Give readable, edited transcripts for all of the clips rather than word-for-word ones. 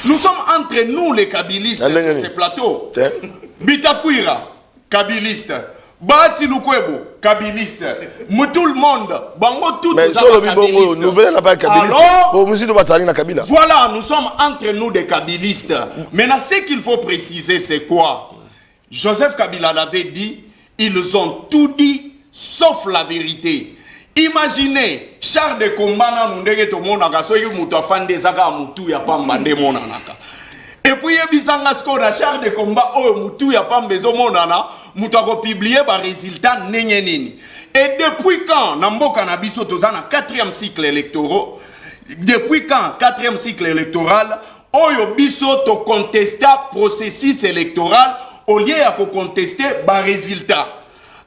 Nous sommes entre nous les kabylistes sur ces plateaux. Bitakwira, kabyliste. Bati Lukwebo, kabyliste. Tout le monde, bango tout mais voilà, nous sommes entre nous des kabylistes. Maintenant, ce qu'il faut préciser, c'est quoi? Joseph Kabila l'avait dit, ils ont tout dit, sauf la vérité. Imaginez, char de combat, nous ndenge to monaka, so yu mutu afande zaka mutu ya pamba nde monanaka. Et puis yebisanga skora char de combat o mutu ya pamba zo monana, mutu ako publier ba résultat nenye nini. Et depuis quand Namboka na biso tozana 4e cycle électoral, depuis quand 4e cycle électoral, oyo biso to contester processus électoral au lieu à contester ba résultat.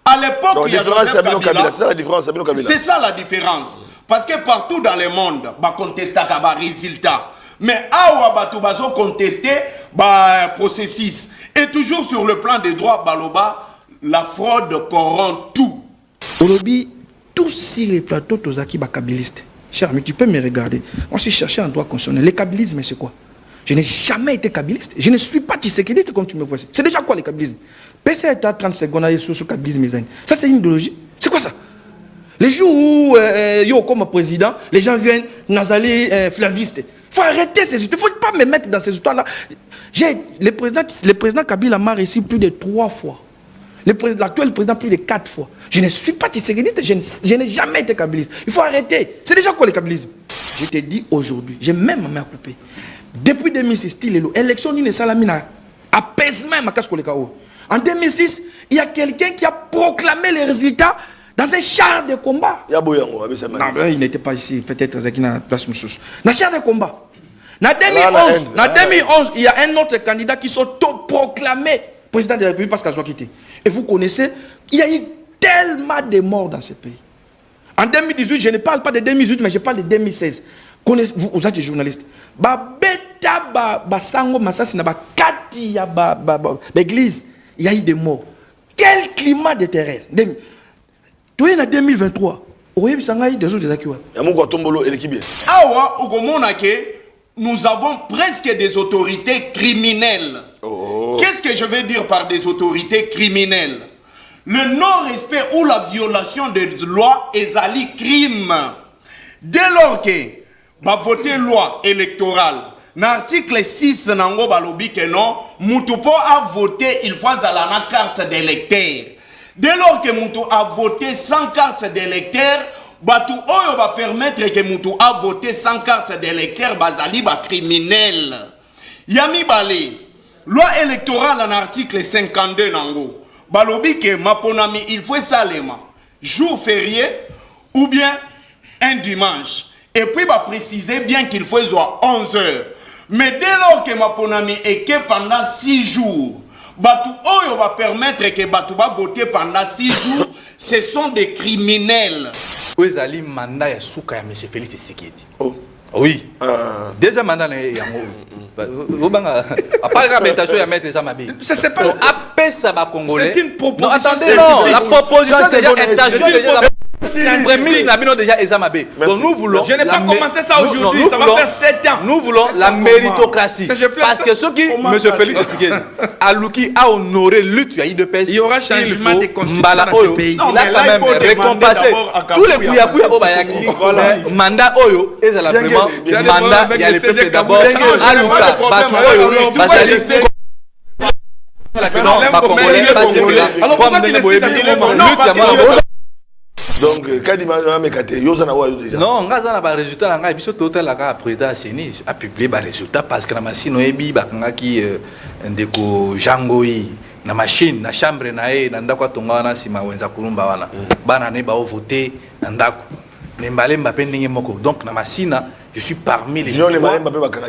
À l'époque, il y a Joseph Kabila. C'est ça la différence. C'est ça la différence. Parce que partout dans le monde, bah contester un résultat. Mais awa batubazo contester bah processus. Et toujours sur le plan des droits, baloba, la fraude corrompt tout. Au lobby, tous sur les plateaux, tozaki ba kabiliste. Cher, mais tu peux me regarder. Moi, je suis cherché en droit constitutionnel. Le kabilisme, c'est quoi? Je n'ai jamais été kabiliste. Je ne suis pas tissékédiste comme tu me vois. C'est déjà quoi le kabilisme? PC est à 30 secondes à sur ce kabilisme. Ça, c'est une idéologie. C'est quoi ça? Les jours où, yo, comme président, les gens viennent, Nazali, flaviste. Il faut arrêter ces histoires. Il ne faut pas me mettre dans ces histoires-là. Le président Kabila m'a réussi plus de 3 fois. L'actuel président plus de 4 fois. Je ne suis pas tissékédiste. Je n'ai jamais été kabiliste. Il faut arrêter. C'est déjà quoi le kabilisme? Je te dis aujourd'hui, j'ai même ma main coupée. Depuis 2006, l'élection d'une salamina apaisement ma casse le chaos. En 2006, il y a quelqu'un qui a proclamé les résultats dans un char de combat. Non, il n'était pas ici, peut-être dans la place Moussous. Dans un char de combat. En 2011, il y a un autre candidat qui s'auto-proclamé président de la République parce qu'il a quitté. Et vous connaissez, il y a eu tellement de morts dans ce pays. En 2018, je ne parle pas de 2018, mais je parle de 2016. Vous êtes journaliste. Sango Massas na kati ya l'église, il y a eu des morts. Quel climat de terreur. Tu es en 2023. Nous avons presque des autorités criminelles. Qu'est-ce que je veux dire par des autorités criminelles? Le non-respect ou la violation des lois est un crime. Dès lors que va voter loi électorale, l'article 6 nango balobi que non, Mutupo a voté, il faut la carte d'électeur. Dès lors que Mutu a voté sans carte d'électeur, Batu Oyo va permettre que Mutu a voté sans carte d'électeur, bazali ba criminel. Yami Bale, loi électorale en article 52 nango, balobi que maponami il faut salema, jour férié ou bien un dimanche. Et puis va préciser bien qu'il faut 11 heures. Mais dès lors que maponami est que pendant 6 jours, Batu Oyo va permettre que Batu va voter pendant 6 jours, ce sont des criminels. Où est le mandat de Souka M. Félix Tshisekedi? Oui. Deuxième mandat, il y a c'est une proposition. Attendez, non, la proposition c'est déjà donc nous voulons. Je n'ai pas commencé ça aujourd'hui, ça va faire 7 ans. Nous voulons la méritocratie. Parce que ceux qui, M. Félix Tshisekedi, Alouki a honoré l'UTUAIDPS, il y aura changement de constitution dans ce pays. Il a quand même récompensé tous les Kouyapouya Obayaki. Mandat Oyo, et c'est vraiment mandat, il y a le peuple d'abord. Alouka, Batu Oyo, Bazali. Alors pourquoi tu laisses ça? Donc, quand il m'a mécaté, il y a déjà. Non, on a un résultat. On a un total la président Sénis a publié un résultat parce que la machine Oebi, qui ndeko Jangoi, la machine, la chambre nae, nandako tongana si ma wenza kulumba wana. Bana ne ba voter nandako. Nembale Mbappé ndenge moko. Donc la machine, je suis parmi les.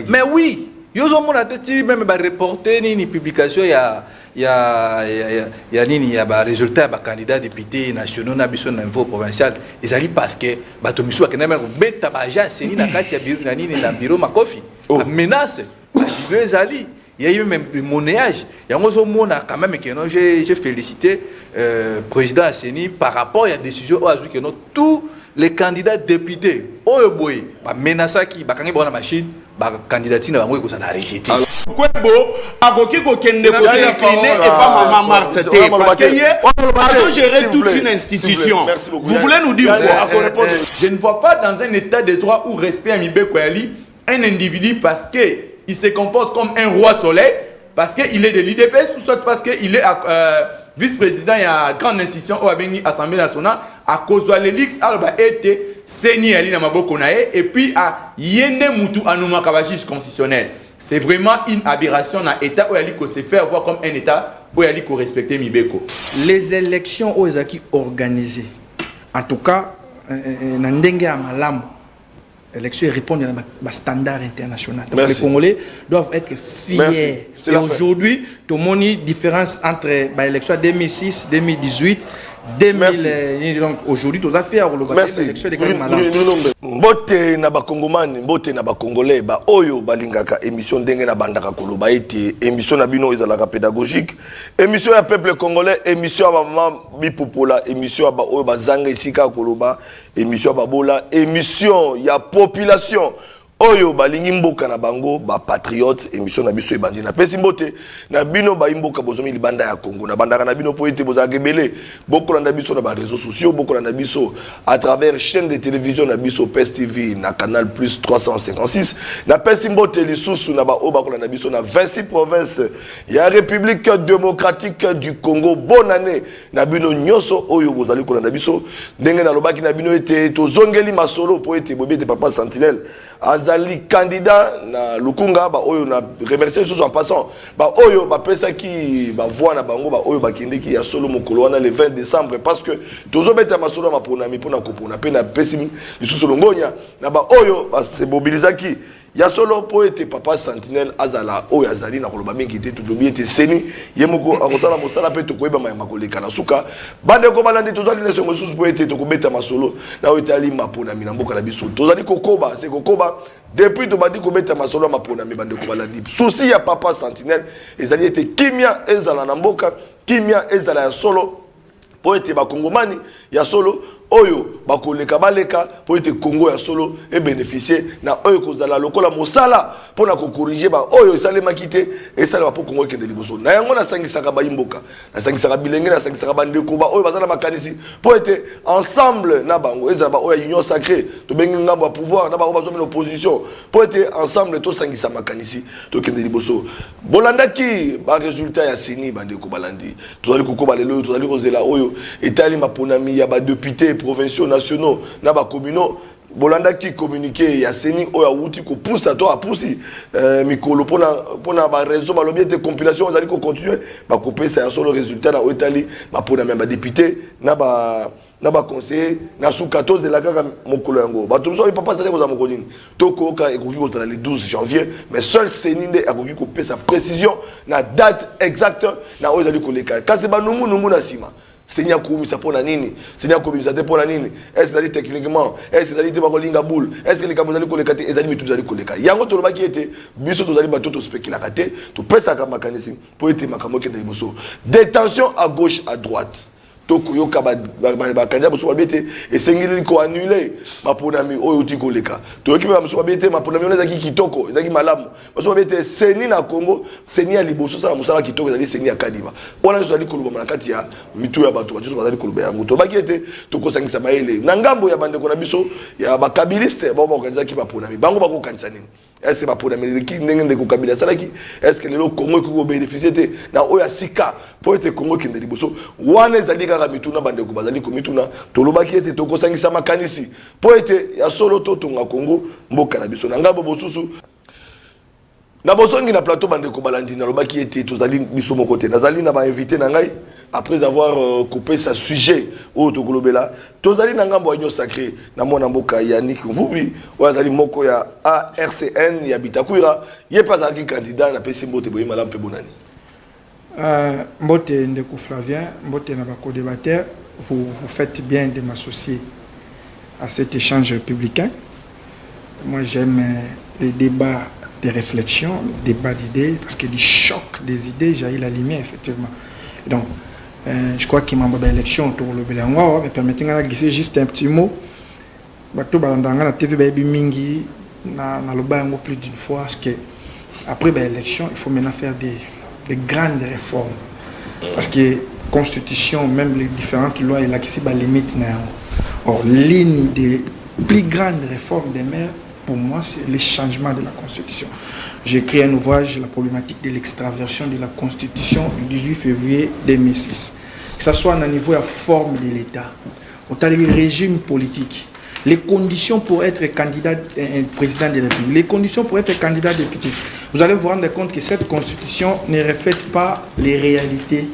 Mais oui, yozo mon ateti même ba reporter ni publication il y a des résultats des candidats députés nationaux na biso na niveau provincial ezali parce que bato misu akena même beta ba agence ni na kati ya bureau na nini na bureau makofi menace ezali il y a eu même monnayage yango zo mona quand même que non j'ai félicité président Asseni par rapport à la décision au azu que non tous les candidats députés oyo boy ba menaça qui ba kangi bona machine candidature na bango ko ça na rejeté. Kwebo akoki kokende ko s'incliner et pas maman Marthe Té parce que ils ont géré toute une institution. Vous voulez nous dire quoi? Je ne vois pas dans un état de droit où respect à Mibeko Yali un individu parce que il se comporte comme un roi soleil, parce qu'il est de l'IDPS ou soit parce qu'il est vice-président et à grande institution ou à l'Assemblée nationale à cause de l'élix alba été saigné à l'Inamaboko Nae et puis à Yende Moutou Anouma Kabajis constitutionnel. C'est vraiment une aberration dans l'État où il se fait voir comme un État où il faut respecter Mibeko. Les élections aux acquis organisées, en tout cas, Nandenge Amalam, l'élection répond à un standard international. Donc les Congolais doivent être fiers. Et aujourd'hui, tout le monde a une différence entre l'élection 2006, 2018, 2000. Donc aujourd'hui, tout à fait à l'élection des Congolais. Mbote na bakongomani, mbote na bakongolais, ba oyo balingaka émission ndenge na bandaka koloba ete émission na bino ezalaka pédagogique, émission ya peuple congolais, émission ya maman bipopola, émission ya ba oyo bazanga isika koloba, émission ya babola, émission ya population. Oyo balingi mboka na bango ba patriote émission na biso ebandi na pesi mbote na bino ba imboka bozomi libanda ya Congo na bandaka na bino po ete bozaka ebele boko na biso na ba réseaux sociaux boko na biso à travers chaîne de télévision na biso PES TV na canal plus 356 na pesi mbote lisusu na ba oba ko na biso na 26 provinces ya République démocratique du Congo. Bonne année na bino nyoso oyo bozali ko na biso ndenge na lobaki na bino ete tozongeli masolo po ete bobete papa Sentinelle azali candidat na Lukunga ba oyo na remercier sous en passant ba oyo ba pesa ki ba voix na bango ba oyo ba kende ki ya solo mokolo wana le 20 décembre parce que tozo beta masolo ma pona mi pona kopona pe na pesi lisusu longonya na ba oyo ba se mobilisaki ya solo po ete papa Sentinelle azala oyo azali na koloba mingi te to lobi ete seni yemoko akosala mosala pe to koyeba ma makoleka na suka bande ko balandi tozali na songo susu po ete to kobeta masolo na otali mapona mi na mboka na biso tozali kokoba c'est kokoba depuis to bandi kobeta masolo mapona mi bande ko balandi souci ya papa Sentinelle ezali ete kimia ezala na mboka kimia ezala ya solo po ete bakongomani ya solo oyo bakoleka baleka po ete Congo ya solo et bénéficier na oyo kozala lokola mosala pour na ko corriger ba oyo salema kité et ça va pour Congo ke de liboso na yango na sangisaka ba imboka na sangisaka bilenge na sangisaka ba ndeko ba oyo bazala makanisi po ete ensemble na bango ezala ba oyo union sacrée to bengi ngambo pouvoir na ba oyo bazomena opposition po ete ensemble to sangisa makanisi to ke de liboso bolandaki ba résultat ya sini ba ndeko balandi tozali kokoba lelo tozali kozela oyo etali maponami ya ba député provinciaux nationaux na ba communaux bolanda qui communiquer ya seni oya wuti ko poussa to a poussi mikolo pona ba réseau ba lobi te compilation on a dit qu'on continue ba couper ça sur le résultat na otali ba pona même ba député na ba conseiller na sous 14 la kaka mokolo yango ba tout ça papa ça ko za mokonini to ko ka ekoki ko le 12 janvier mais seul seni nde akoki ko pe sa précision na date exacte na ozali ko leka kasi ba nungu na sima Seigneur Koumisa pour la nini, Seigneur Koumisa pour la nini, est-ce que techniquement, est-ce que ça dit pas linga boule, est-ce que les camarades collègues et amis tout allez collègues. Yango to qui était, biso to allez bateau to spéculer raté, to pesa ka makanisme pour être makamoke de boso. Détention à gauche à droite. Tokuyo kaba bakanja boso babete et sengili ko annuler ma ponami oyo tiko leka. To ki ba boso babete ma ponami on ezaki kitoko, ezaki malamu. Boso babete seni na Congo, seni ya liboso sala musala kitoko ezali seni ya Kadiba. On a zali koluba na kati ya mitu ya bato bato bazali koluba yango. To bakete to kosangisa baele. Na ngambo ya bande kona biso ya bakabiliste ba organiser ki ba ponami. Bango bako kanisa nini. Est-ce que ba ponami ki ndenge ndeko kabila salaki? Est-ce que le Congo ko bénéficier na oya sika pour être Congo qui ndeli boso wana ezali kaka mituna bande ko bazali ko mituna tolobaki ete to kosangisa makanisi pour être ya solo to tonga Congo mboka na biso na ngambo bosusu na bosongi na plateau bande ko balandi na lobaki ete tozali biso moko te nazali na ba invité na ngai après avoir coupé sa sujet au Togolobela tozali na ngambo union sacrée na mona mboka Yannick Mvubi wazali moko ya ARCN ya Bitakwira ye pas aki candidat na PC Mbote boye malam pe bonani Mbote Ndeko Flavien Mbote na ba co-débatteur vous faites bien de m'associer à cet échange républicain. Moi j'aime les débats de réflexion, les débats d'idées parce que du choc des idées jaillit la lumière effectivement. Et donc je crois qu'il m'a dit l'élection autour de l'Obélango, mais permettez-moi de glisser juste un petit mot. Bato balandanga na TV baby mingi dans le bas plus d'une fois, parce que après l'élection, il faut maintenant faire des grandes réformes. Parce que la Constitution, même les différentes lois, il y a qui limite. Or, l'une des plus grandes réformes des maires, pour moi, c'est le changement de la Constitution. J'ai écrit un ouvrage, La problématique de l'extraversion de la Constitution, le 18 février 2006. Que ce soit au niveau de la forme de l'État, au régime politique, les conditions pour être candidat président de la République, les conditions pour être candidat député. Vous allez vous rendre compte que cette Constitution ne reflète pas les réalités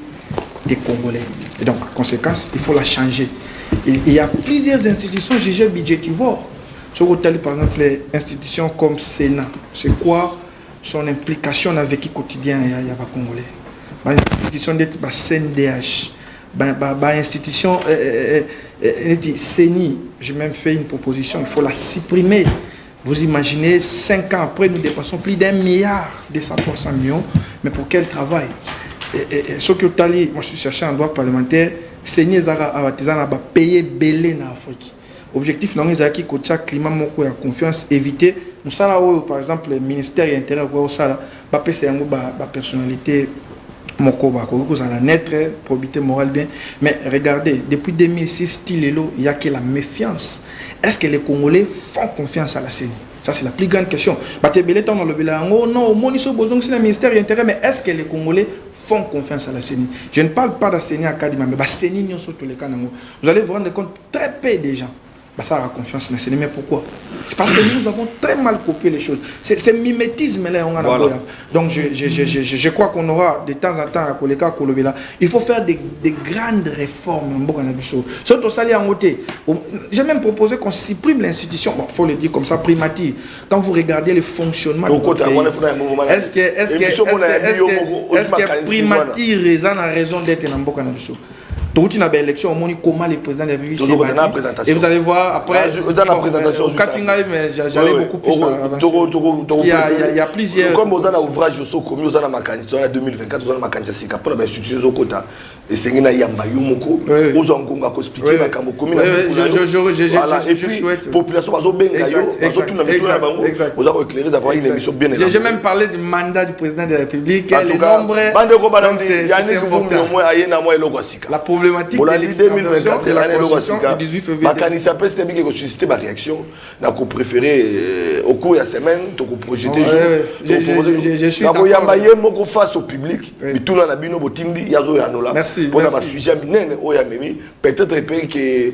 des Congolais. Et donc, en conséquence, il faut la changer. Il y a plusieurs institutions jugées budgétivores. Sur par exemple, les institutions comme Sénat, c'est quoi son implication dans le vécu quotidien il y a les Congolais. L'institution d'être CNDH, l'institution CENI, j'ai même fait une proposition, il faut la supprimer. Vous imaginez, 5 ans après, nous dépensons plus d'1 milliard de 100 millions, mais pour quel travail? Ce que moi je suis cherché en droit parlementaire, CENI a payé belé en Afrique. Objectif, non, ils ont acquis le climat de confiance, éviter. Nous savons, par exemple, le ministère de l'Intérieur, la personnalité, la naître, probité morale bien. Mais regardez, depuis 2006, il y a que la méfiance. Est-ce que les Congolais font confiance à la CENI? Ça, c'est la plus grande question. Non, c'est le ministère de l'Intérieur, mais est-ce que les Congolais font confiance à la CENI? Je ne parle pas de la CENI à Kadima, mais la CENI, vous allez vous rendre compte, très peu de gens. Ça a confiance, mais mais pourquoi? C'est parce que nous avons très mal copié les choses. C'est mimétisme là, on a voilà. Donc je crois qu'on aura de temps en temps à Koleka Kolobela. Il faut faire des grandes réformes. J'ai même proposé qu'on supprime l'institution. Bon, il faut le dire comme ça, primative. Quand vous regardez le fonctionnement de votre pays, est-ce que primative a raison d'être dans Mboka Nabiso? Donc, il y a une élection, on comment les présidents de la République et vous allez voir après. J'allais beaucoup plus il y a plusieurs. Comme vous avez un ouvrage, vous avez un candidat en 2024, vous avez un candidat pour la institution au côté. Et c'est une yamba yumoko. Vous avez un expliqué la Kamoko. Je souhaite. Population, vous avez éclairé, vous avez une émission bien élaborée. J'ai même parlé du mandat du président de la République. La problématique de l'extraversion de la Constitution du 18 février. Makanisa peut se dire que susciter ma réaction. N'a qu'au préféré au cours de la semaine, tu peux projeter. Je suis d'accord. Mon face au public. Mais tout le monde a bien botindi. Yazo yanola. Merci. Pour la sujet minene oyamemi. Peut-être que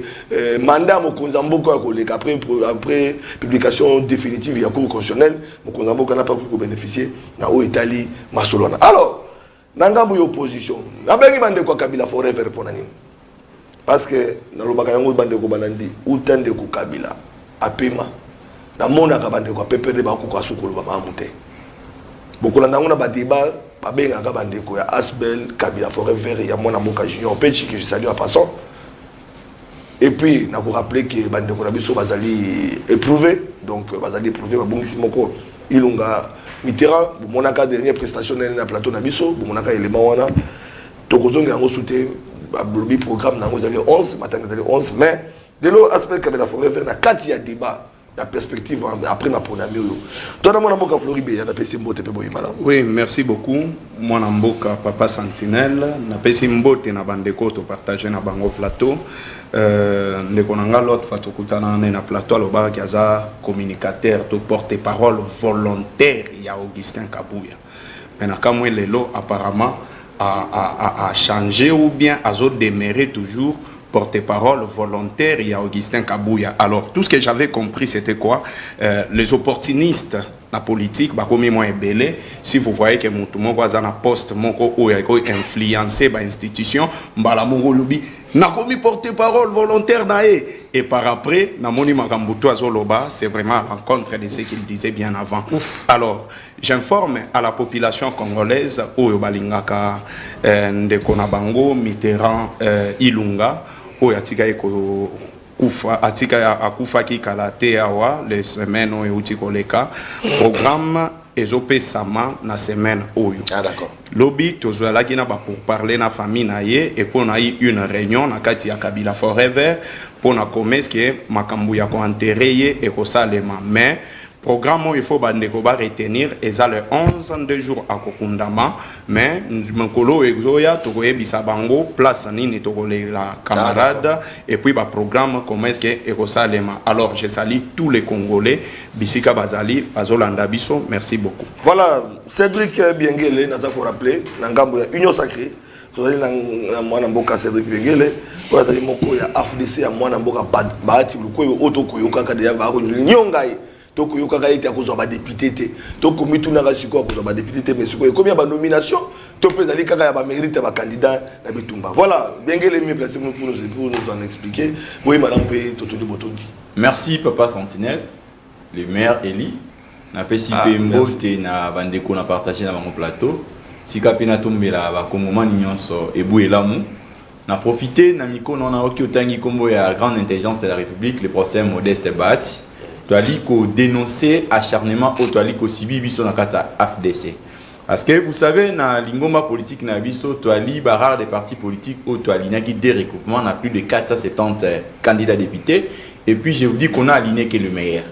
mandat mon konzambo quoi collègue après publication définitive ya cour constitutionnelle mon konzambo n'a pas pu bénéficier na o Italie masolona. Alors Nangambu opposition. Nabengi bande kwa Kabila forever pour nani. Parce que na lobaka yango bande ko banandi utande ko Kabila apema. Na mona ka bande ko PPD ba ko sukulu ba mamute. Bokola ndanguna ba débat ba benga ka bande ko ya Asbel Kabila forever ya mona Moka Junior Pechi que je salue en passant. Et puis na ko rappeler que bande ko na biso bazali éprouvé donc bazali éprouvé ba bongisi moko Ilunga Mitterrand, mon dernière prestation dans le plateau Nabiso, mon élément wana, tokozongi yango souté, le programme nango zali 11, matin zali 11, mais de l'autre aspect que la forêt faire na 4 ya débat, la perspective après ma programme yo. Toi mon amboka Floribé, na pesi mbote pe boyimala. Oui, merci beaucoup. Mon amboka Papa Sentinelle, na pesi mbote na bandeko to partager na bango plateau. Ndeko nanga l'autre fois tokutana na plateau aloba ki aza communicateur to porte-parole volontaire ya Augustin Kabuya. Mais na kamwe lelo apparemment a changé ou bien a demeuré toujours porte-parole volontaire ya Augustin Kabuya. Alors tout ce que j'avais compris c'était quoi? Les opportunistes la politique ba komi moins belé si vous voyez que mutu moko aza na poste moko oyo ko influencer ba institution mbala mongo lobi na komi porte-parole volontaire nae et par après na moni makambuto azoloba c'est vraiment à l'encontre de ce qu'il disait bien avant. Alors j'informe à la population congolaise oyo balingaka ndeko na bango Mitterrand Ilunga oyo atika eko kufa atika akufa ki kalate awa les semaines oyo utikoleka programme ezope sama na semaine oyo. Ah d'accord. Lobby tozwalaki na ba pour parler na famille na ye et pour na une réunion na kati ya Kabila Forever pour na commerce que makambu ya ko enterrer et ko salema mais programme il faut retenir et ça le 11 2 jours à Kokundama mais mkolo exoya tokoye bisabango place nini tokole la camarade et puis ba programme comment est-ce que ekosalema. Alors je salue tous les Congolais bisika bazali bazolanda biso, merci beaucoup. Voilà, Cédric Biengele n'a pas rappelé nangambo ya Union Sacrée. Sozali na mwana mboka Cédric Biengele ko atali moko ya AFDC ya mwana mboka Bahati Lukoyo otokoyoka kada ya ba nyongai tokoyoka ka ite akozwa ba député te tokomi tunaka siko akozwa ba député te mais siko komi ya ba nomination to pezali kaka ya ba mérite ba candidat na bitumba. Voilà, Biengele mieux placé pour nous en expliquer. Oui madame pe totoli botondi. Merci papa Sentinelle, le maire Eli na PCP mbote na bandeko na partager na mon plateau. Sika pena tombela ba kongomani nyonso ebu elamu na profiter na mikono na oki otangi kombo ya grande intelligence de la République le procès Modeste Bahati to ali ko dénoncer acharnement au to ali ko sibi biso na kata AFDC parce que vous savez na lingomba politique na biso to ali barar des partis politiques au to ali naki des recoupements na plus de 470 candidats députés et puis je vous dis qu'on a aligné que le meilleur.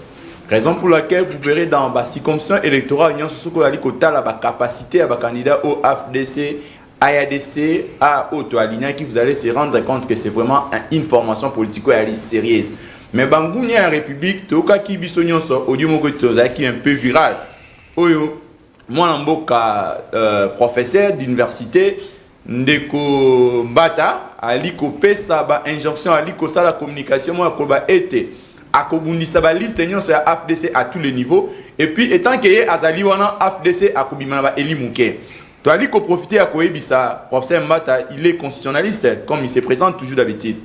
Raison pour laquelle vous verrez dans la circonscription électorale, il y a la capacité à candidat au AFDC, AADC, à Auto-Aligna qui vous allez se rendre compte que c'est vraiment une formation politique sérieuse. Mais Bangouni en République, Toka qui bisognon so audio moko qui est un peu viral. Oyo, moi namboka professeur d'université ndeko Mbata aliko pesa ba injonction aliko ça la communication moi ko ba été à Kobundisa ba liste nyonso ya AFDC à tous les niveaux et puis étant que azali wana AFDC a kobimana ba Eli Mouké to ali ko profiter à koyebisa professeur Mbata il est constitutionnaliste comme il se présente toujours d'habitude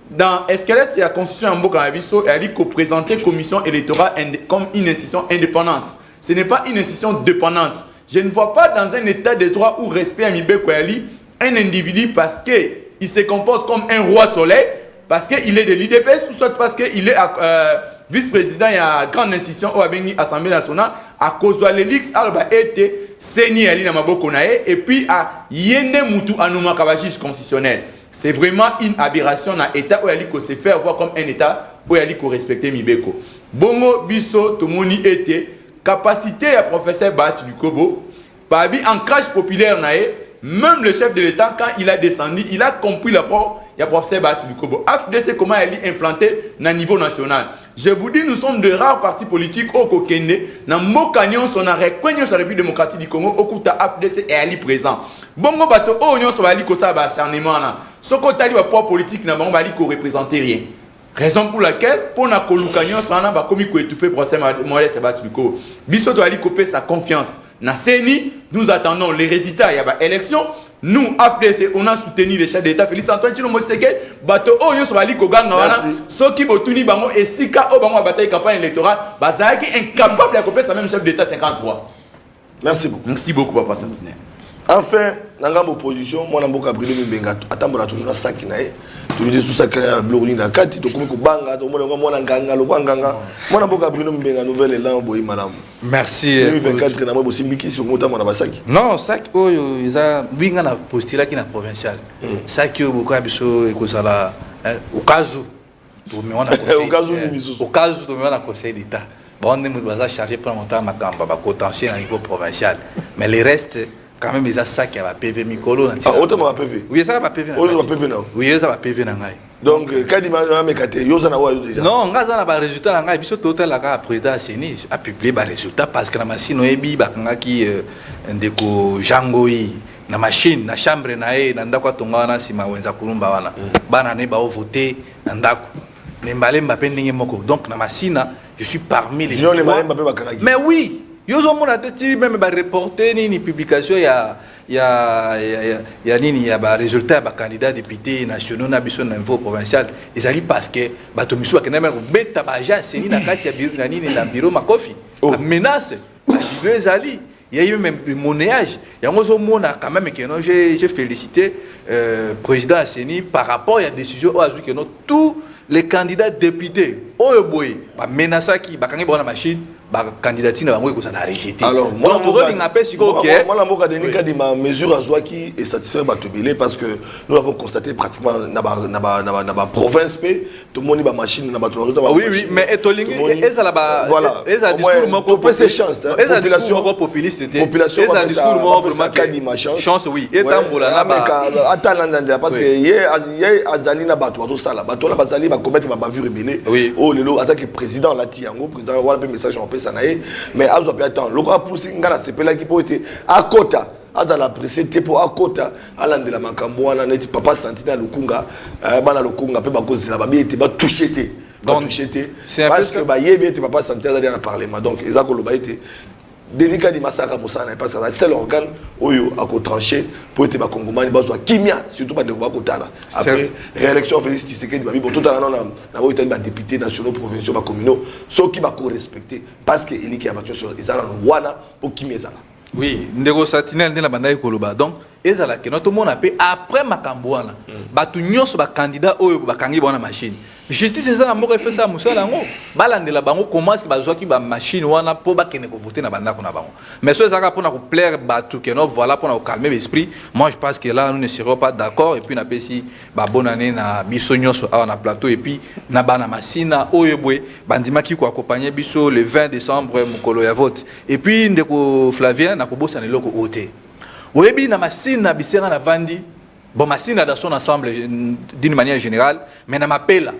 dans esquelette c'est la constitution en mboka na biso et ali ko présenter commission électorale comme une institution indépendante. Ce n'est pas une institution dépendante. Je ne vois pas dans un état de droit où respect à Mibeko Ali un individu parce que il se comporte comme un roi soleil parce qu'il est de l'IDPS ou soit parce qu'il est vice-président de la grande institution ou à l'Assemblée nationale à cause de l'élix alba été saigné Ali Namaboko Nae et puis à Yende Moutou Anouma Kabajis constitutionnel. C'est vraiment une aberration dans l'État où il se fait voir comme un État où il faut respecter Mibeko. Bongo Biso Tomoni était capacité à professeur Bahati Lukobo, par ancrage populaire Nae, même le chef de l'État quand il a descendu, il a compris l'apport. Il y a professeur Bahati Lukobo. AFDC comment elle est implantée à niveau national. Je vous dis, nous sommes de rares partis politiques au Kokende. Dans Mokanyon, son arrêt, quand sur la République démocratique du Congo, au Kouta AFDC est allé présent. Bongo bato, oh, on va aller comme ça, acharnement là. Ce côté à pouvoir politique, n'a pas aller représenter rien. Raison pour laquelle, pour na kolukanyon, on a commis quoi étouffer procès Modeste Bahati Lukobo. Biso doit aller couper sa confiance. Na CENI, nous attendons les résultats. Il y a une élection. Nous, AFDC, on a soutenu les chefs d'État. Félix Antoine Tshilombo Tshisekedi, bato oh yo so bali ko ganga wana, soki botuni bango esika o bango bataille campagne électorale, bazaki incapable de couper sa même chef d'État 50 fois. Merci beaucoup. Merci beaucoup papa Sentinelle. Enfin, dans la opposition, moi je suis Bruno Mbenga, attends toujours na saki nae. Tu lui dis sous sa carrière blorine na kati to komi ko banga to mona nganga lo nganga. Moi je suis Bruno Mbenga nouvelle élan boyi madame. Merci. 2024 na moi bosimbiki sur mota mona basaki. Non, saki oyo iza winga na postila ki na provincial. Saki oyo boko biso ekozala okazu to me wana conseil. Okazu ni biso. Okazu to me wana conseil d'état. Bon, on est chargé pour monter ma gamba, potentiel à niveau provincial. Mais les restes quand même ils a ça qui va PV Mikolo. Ah, autant va PV. Oui, ça va PV. Oui, ça va PV non. Oui, ça va PV na ngai. Donc quand il m'a mécaté, yo ça na wa déjà. Non, ngaza na ba résultat na ngai biso total la ka président CENI a publié ba résultat parce que na masino ebi ba kanga ki ndeko Jangoi na machine na chambre na e na ndako tonga wana sima wenza kulumba wana. Bana ne ba voter na ndako. Nembale Mbappé ndenge moko. Donc na masina je suis parmi les. Mais oui. Yo zo mona teti même ba reporter ni publication ya nini ya ba résultat ba candidat député nationaux na biso na niveau provincial ezali parce que bato misu akena même beta ba agence ni na kati ya bureau na nini na bureau makofi menace ba ezali il y a eu même monnayage yango zo mona quand même que non j'ai félicité président Seni par rapport à la décision au que non tous les candidats députés oyo boy ba menaça qui ba kangi bona machine ba candidature na bango kozana rejeté. Alors moi toujours linga pe siko OK. Moi la mboka denika di ma mesure azwaki et satisfaire batubile parce que nous l'avons constaté pratiquement na ba province pe tout le monde ba machine na ba tout oui mais etolingi ezala ba voilà ezala discours moko peut ses chances population populiste était ezala discours moko vraiment chance oui etambola na ba atalanda parce que ye azali na bato bato sala bato la bazali ba commettre ba vue rebelle oh lelo attaque président la ti yango président wala pe message en ça naé mais azo pe attend loko a poussi ngana sepela ki po été à kota azala précédé pour à kota alande la makambo wana neti papa santina lukunga bana lukunga pe ba kozela ba bi été ba touché té donc touché té parce que ba yebe té papa santina dans le parlement donc ezako lo ba été délicat di masaka mosana parce que c'est l'organe oyo a ko trancher pour être ba kongomani bazwa kimia surtout ba de ba kotala après réélection Félix Tshisekedi ba bi bon totala na ba itali ba députés nationaux provinciaux ba communaux ceux qui ba ko respecter parce que il qui a battu sur ezala wana pour kimia ezala oui ndeko satinel ndela bandai koloba donc ezala que notre monde appelle après makambo wana batu nyonso ba candidat oyo ba kangi bona machine justice ezala moko fait ça musala ngo balandela bango comment que bazwa ki ba machine wana po ba kene ko voter na bandako na bango mais so ezaka pour na ko plaire batu que non voilà pour na calmer l'esprit moi je pense que là nous ne serons pas d'accord et puis na pesi ba bonne année na biso nyonso awa na plateau et puis na bana masina oyo boy bandima ki ko accompagner biso le 20 décembre mukolo ya vote et puis ndeko Flavien na ko bossa na loko oté oyebi na masina bisera na vandi bon masina dans son ensemble d'une manière générale mais na mapela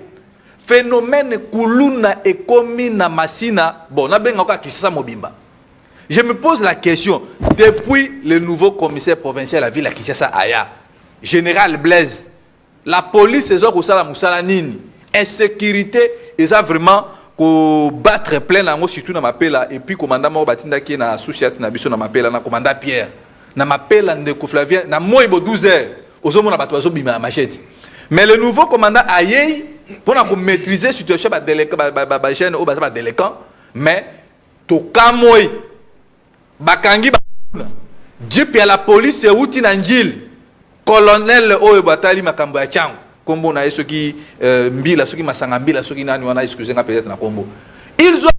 phénomène kuluna ekomi na masina bon na benga ka Kinshasa mobimba. Je me pose la question depuis le nouveau commissaire provincial à la ville à Kinshasa aya général Blaise la police ezo ko sala musala nini insécurité eza vraiment ko battre plein nango surtout na mapela et puis commandant mo batinda ki na associate na biso na mapela na commandant Pierre na mapela ndeko Flavien na moibo 12h ozomona bato bazo bima machette mais le nouveau commandant ayei pour maîtriser la situation des jeunes ou des délinquants, mais to kamoy bakangi jipi à la police et outi nanjil colonel oyo batali makambo ya chango kombo na yeso ki mbila soki masanga mbila soki nani wana excusez nga peut-être na kombo ils ont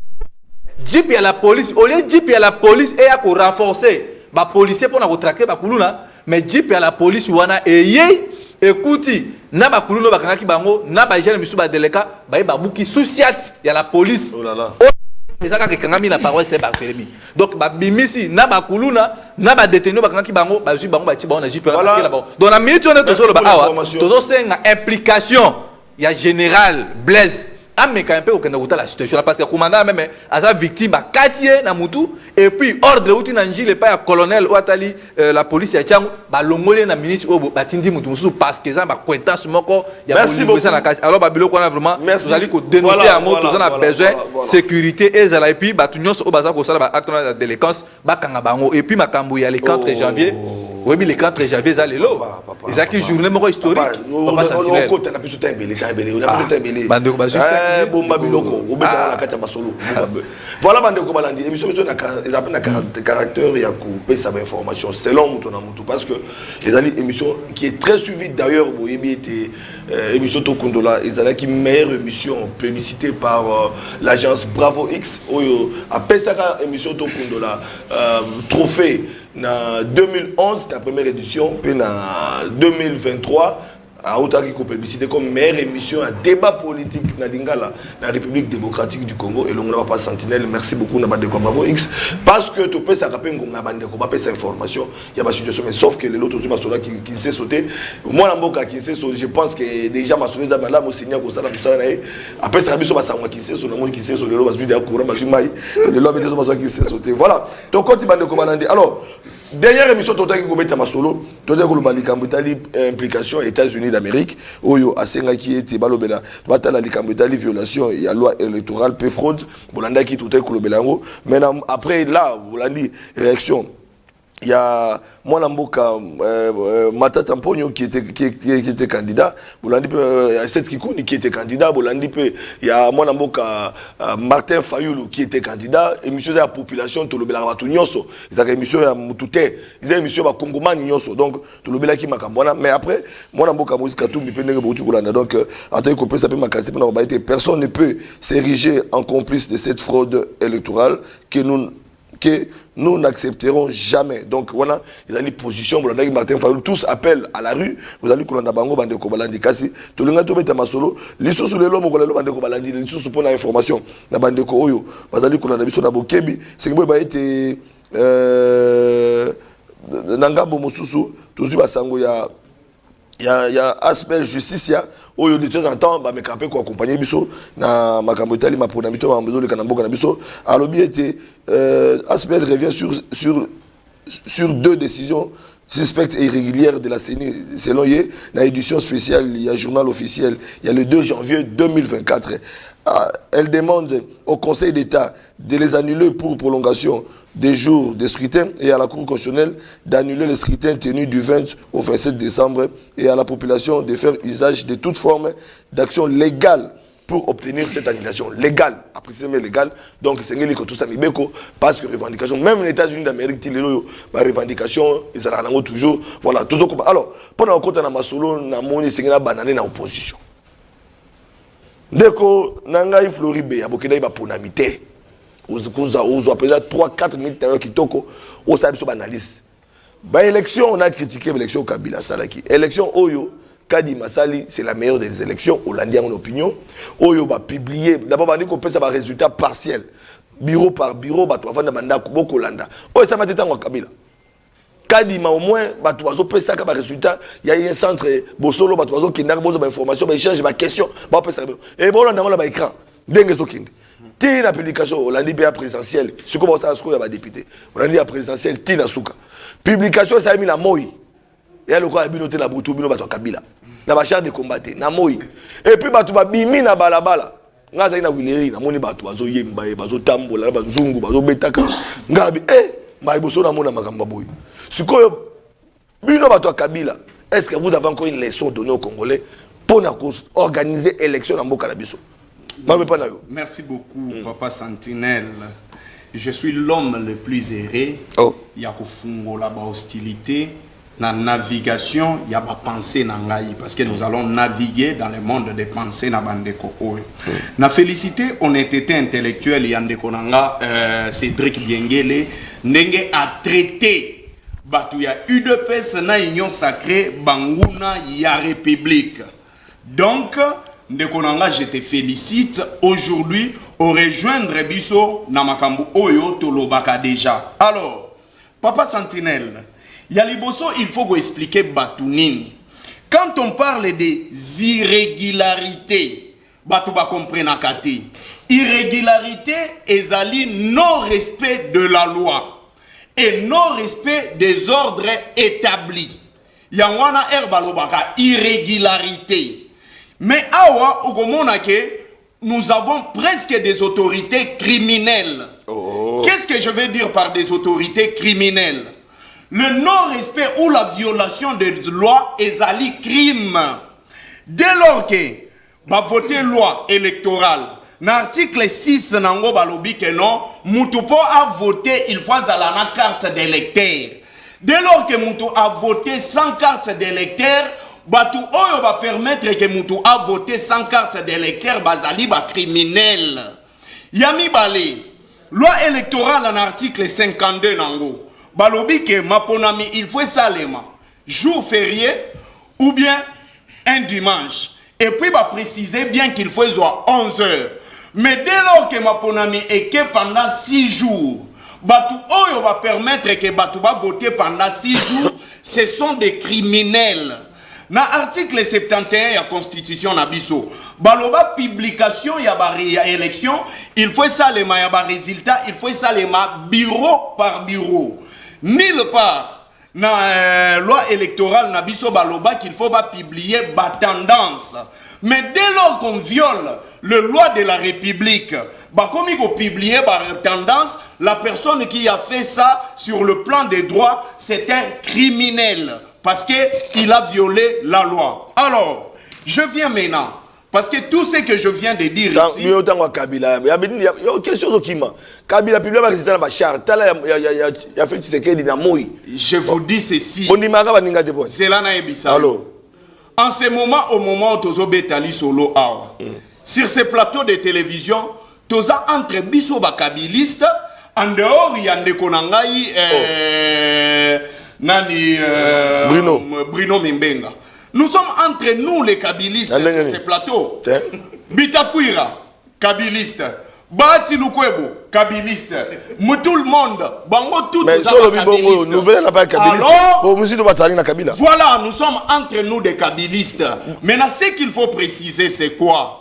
jipi à la police au lieu jipi à la police et à ko renforcer ba policier pour na retraquer ba kuluna mais jipi à la police wana eyei écoutez na ba kuluno ba kangaki bango na ba jeune misu ba deleka ba ba buki souciat ya la police oh là là ezaka ke kangami na parole c'est ba Fermi donc ba bimisi na ba kuluna na ba détenu ba kangaki bango ba zu bango ba ti bango na jipe la bango donc na minute on est toujours ba awa toujours senga implication ya général Blaise ameka un peu au Kenya la situation parce que commandant même asa victime ba katie na mutu et puis ordre outi na njile pas ya colonel ou atali la police ya chango ba longole na minute o batindi mutu musu parce que ça ba quentas moko ya police na kati alors ba biloko na vraiment vous allez ko dénoncer en mot tous on a besoin sécurité et ça et puis ba tout nyonso o baza ko sala ba acte de délinquance ba kanga bango et puis makambo ya le 4 janvier oui, mais le 4 janvier, ça les lots. C'est qui journée historique. On a plus de temps, on a plus de voilà, caractère et sa information selon parce que les émissions qui est très suivie d'ailleurs, émission Tokundola, ils qui meilleure émission publicité par l'agence Bravo X, à Pesaka émission Tokundola, trophée. En 2011, la première édition, puis en 2023, à Otaki publicité comme meilleure émission à débat politique na Lingala, la République démocratique du Congo et l'on n'a pas Sentinelle. Merci beaucoup Nabande Bravo X parce que tu peux ça rappeler qu'on a bandé qu'on pas cette information, il y a pas situation mais sauf que les autres aussi qui s'est sauté. Moi la qui s'est sauté, je pense que déjà ma sonné dans là mon seigneur ko sala musala nae après ça biso ba sangwa qui s'est sauté, mon qui s'est sauté le bas vidéo courant bas mai le lobe des gens qui s'est sauté. Voilà. Donc quand tu bande commandé alors dernière émission totaki ko beta masolo totaki ko likambo itali implication États-Unis d'Amérique oyo asenga ki ete balobela batala likambo itali violation ya loi électorale pe fraude bolanda ki totaki ko lobela ngo maintenant après là bolandi réaction il y a Mwana Mboka Matata Mponyo qui était candidat. Il y a Seth Kikouni qui était candidat. Il y a Mwana Mboka Martin Fayoulou qui était candidat. Émission de la population, tout le Belabatou Nyonso. Ils ont une émission à Moutouté. Ils ont une émission à Kongomani Nyonso. Donc, tout le Belaki Makambona. Mais après, Mwana Mboka Moïse Katou, donc, en tant que ça peut m'accaser. Personne ne peut s'ériger en complice de cette fraude électorale que nous n'accepterons jamais. Donc voilà, ils ont des positions, Martin Fayoulou, tous appellent à la rue, vous allez qu'on a bango bandeko balandi kasi, tout le monde est masolo, les sous les lomo kolelo bandeko balandi, les sous pour l'information, na bandeko oyo, vous allez qu'on a biso na bokebi, c'est que ba été nangabo mosusu, tous basango il y a aspect justice oyo de temps en temps ba me camper ko accompagner biso na makambo tali ma pona mito ma bezo le kanamboka na biso alobi était aspect revient sur deux décisions suspectes et irrégulières de la CENI selon la édition spéciale il y a journal officiel il y a le 2 janvier 2024 elle demande au Conseil d'État de les annuler pour prolongation des jours de scrutin et à la Cour constitutionnelle d'annuler les scrutins tenus du 20 au 27 décembre et à la population de faire usage de toute forme d'action légale pour obtenir cette annulation légale, après c'est légal, donc c'est ce que tout ça mibeko parce que revendication, même les États-Unis d'Amérique, la revendication, ils ont toujours, voilà, toujours comme. Alors, pendant qu'on a masolo, na moni c'est une banane na opposition. Dès que Nangaï Floribé, il y a beaucoup de Vous avez 3-4 minutes qui toko, vous savez sur analyse. Bah élection, on a critiqué l'élection Kabila Salaki. Élection Oyo, Kadi Masali, c'est la meilleure des élections, Hollandais en opinion. Oyo va publier, d'abord on dit qu'on peut savoir résultat partiel. Bureau par bureau, bah tu vas faire mandat beaucoup Hollanda. Oyo ça va être en Kabila. Kadi ma au moins, bah tu vas faire ça comme résultat. Il y a un centre Bosolo, bah tu vas faire qui n'a pas d'informations, bah échange ma question, bah on ça. Et bon on a là écran. Dengue Sokinde. Ti la publication Hollandi PA présidentielle, ce qu'on ça a va député. Hollandi présidentielle ti na souka. Publication ça a mis la moi. Et le quoi a binoté la boutou bino bato Kabila. Na ba char de combattre na moi. Et puis bato ba bimi na balabala. Nga za ina wileri na moni bato bazo yemba bazo tambola bazo zungu bazo betaka. Ngabi ba iboso na mona makamba boy. Sikoyo bino bato Kabila. Est-ce que vous avez encore une leçon donnée aux Congolais pour organiser élection dans Mboka na biso? Merci beaucoup, Papa Sentinelle. Je suis l'homme le plus erré. Il y a la hostilité. Dans la navigation, il y a la pensée parce que nous allons naviguer dans le monde des pensées. Na félicité, honnêteté intellectuelle, il y a Cédric Biengele, Nenge a traité. Il y a UDPS, na Union Sacrée, Bangouna, il y a République. Donc, Ndekonanga, je te félicite aujourd'hui au rejoindre Bisso Namakambu Oyo Tolobaka déjà. Alors, Papa Sentinelle, Yaliboso, il faut vous expliquer Batounini. Quand on parle des irrégularités, Batouba comprenne Kati. Irrégularité ezali non-respect de la loi et non-respect des ordres établis. Yangwana Erbalobaka, irrégularité. Mais awa, nous avons presque des autorités criminelles. Qu'est-ce que je veux dire par des autorités criminelles? Le non-respect ou la violation des lois est un crime. Dès lors que va voter loi électorale, l'article 6 nango balobi que non, Moutoupo a voté, il faut la carte d'électeur. Dès lors que Moutou a voté sans carte d'électeur, Batou Oyo va permettre que Moutou a voté sans carte d'électeur, bazali ba criminel. Yami Balé, loi électorale en article 52 nango. Balobi que Maponami, il faut salema, jour férié ou bien un dimanche. Et puis va préciser bien qu'il faut 11 heures. Mais dès lors que Maponami est que pendant 6 jours, Batou Oyo va permettre que Batou va voter pendant 6 jours, ce sont des criminels. Dans l'article 71 de la Constitution Nabiso, baloba publication ya élection, il faut ça les résultat, il faut ça les bureau par bureau. Nulle part dans la loi électorale Nabiso baloba qu'il faut pas publier tendance. Mais dès lors qu'on viole le loi de la République. Bah, comme il faut publier par tendance, la personne qui a fait ça sur le plan des droits, c'est un criminel. Parce qu'il a violé la loi. Alors, je viens maintenant. Parce que tout ce que je viens de dire ici... Il y a quelque chose qui m'a... Kabila publié par Christian Bachar. Il y a fait ce qu'il y a Je vous dis ceci. C'est là en ce moment, au moment où Tozo Betali Solo Awa, sur ces plateaux de télévision, Toza entre biso bakabiliste, en dehors, il y a des konangai, Bruno Mimbenga. Nous sommes entre nous les kabilistes sur ces plateaux. Bitakuira, kabiliste. Bati Lukwebo, kabiliste. Tout le monde, bango tout les kabilistes. Voilà, nous sommes entre nous des kabilistes. Maintenant, ce qu'il faut préciser, c'est quoi?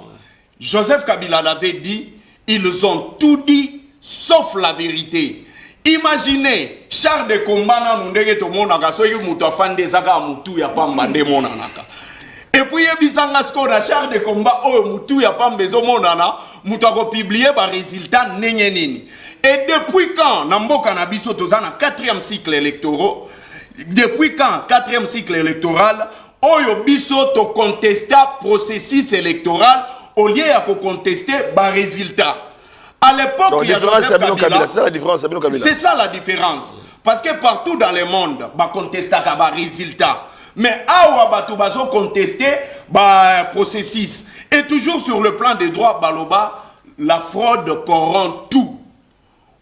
Joseph Kabila l'avait dit, ils ont tout dit, sauf la vérité. Imaginez, char de combat, nous ndenge to monaka, so yu mutu afande zaka mutu ya pamba nde monanaka. Et puis yebisanga skora char de combat o mutu ya pamba zo monana, mutu ako publier ba résultat nenye nini. Et depuis quand Namboka na biso tozana 4e cycle électoral, depuis quand 4e cycle électoral, oyo biso to contesta processus électoral au lieu de contester ba résultat. À l'époque, il y a Joseph Kabila. C'est ça la différence. C'est ça la différence. Parce que partout dans le monde, bah contester un résultat. Mais awa batu bazo contester bah processus. Et toujours sur le plan des droits, baloba, la fraude corrompt tout.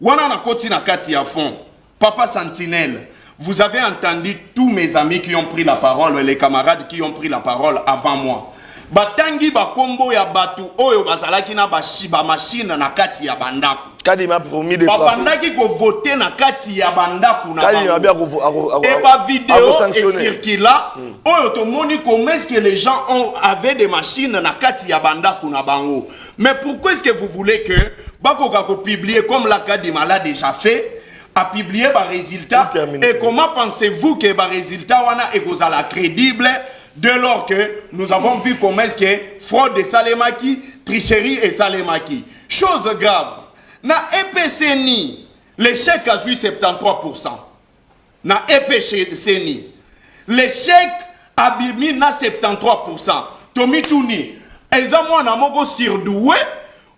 Wana na koti na kati à fond. Papa Sentinelle, vous avez entendu tous mes amis qui ont pris la parole, les camarades qui ont pris la parole avant moi. Batangi bakombo ya batu oyo bazalaki na ba machine na kati ya bandaku. Kadi m'a promis de frapper. Babandaki ko voter na kati ya bandaku na bango. Et ba vidéo est circula. Oyo to moni comment est-ce que les gens avaient des machines na kati ya bandaku na bango. Mais pourquoi est-ce que vous voulez que bakoka ko publier comme la Kadima l'a déjà fait, a publié ba résultat? Et comment pensez-vous que ba résultat wana ekozala crédible? Dès lors que nous avons vu comment est-ce que fraude et Salemaki, tricherie et Salemaki. Chose grave, na EPCNI, l'échec a eu 73%. Na EPCNI, l'échec a mis na 73%. Tomi Touni, ezamo na mogo sirdoué,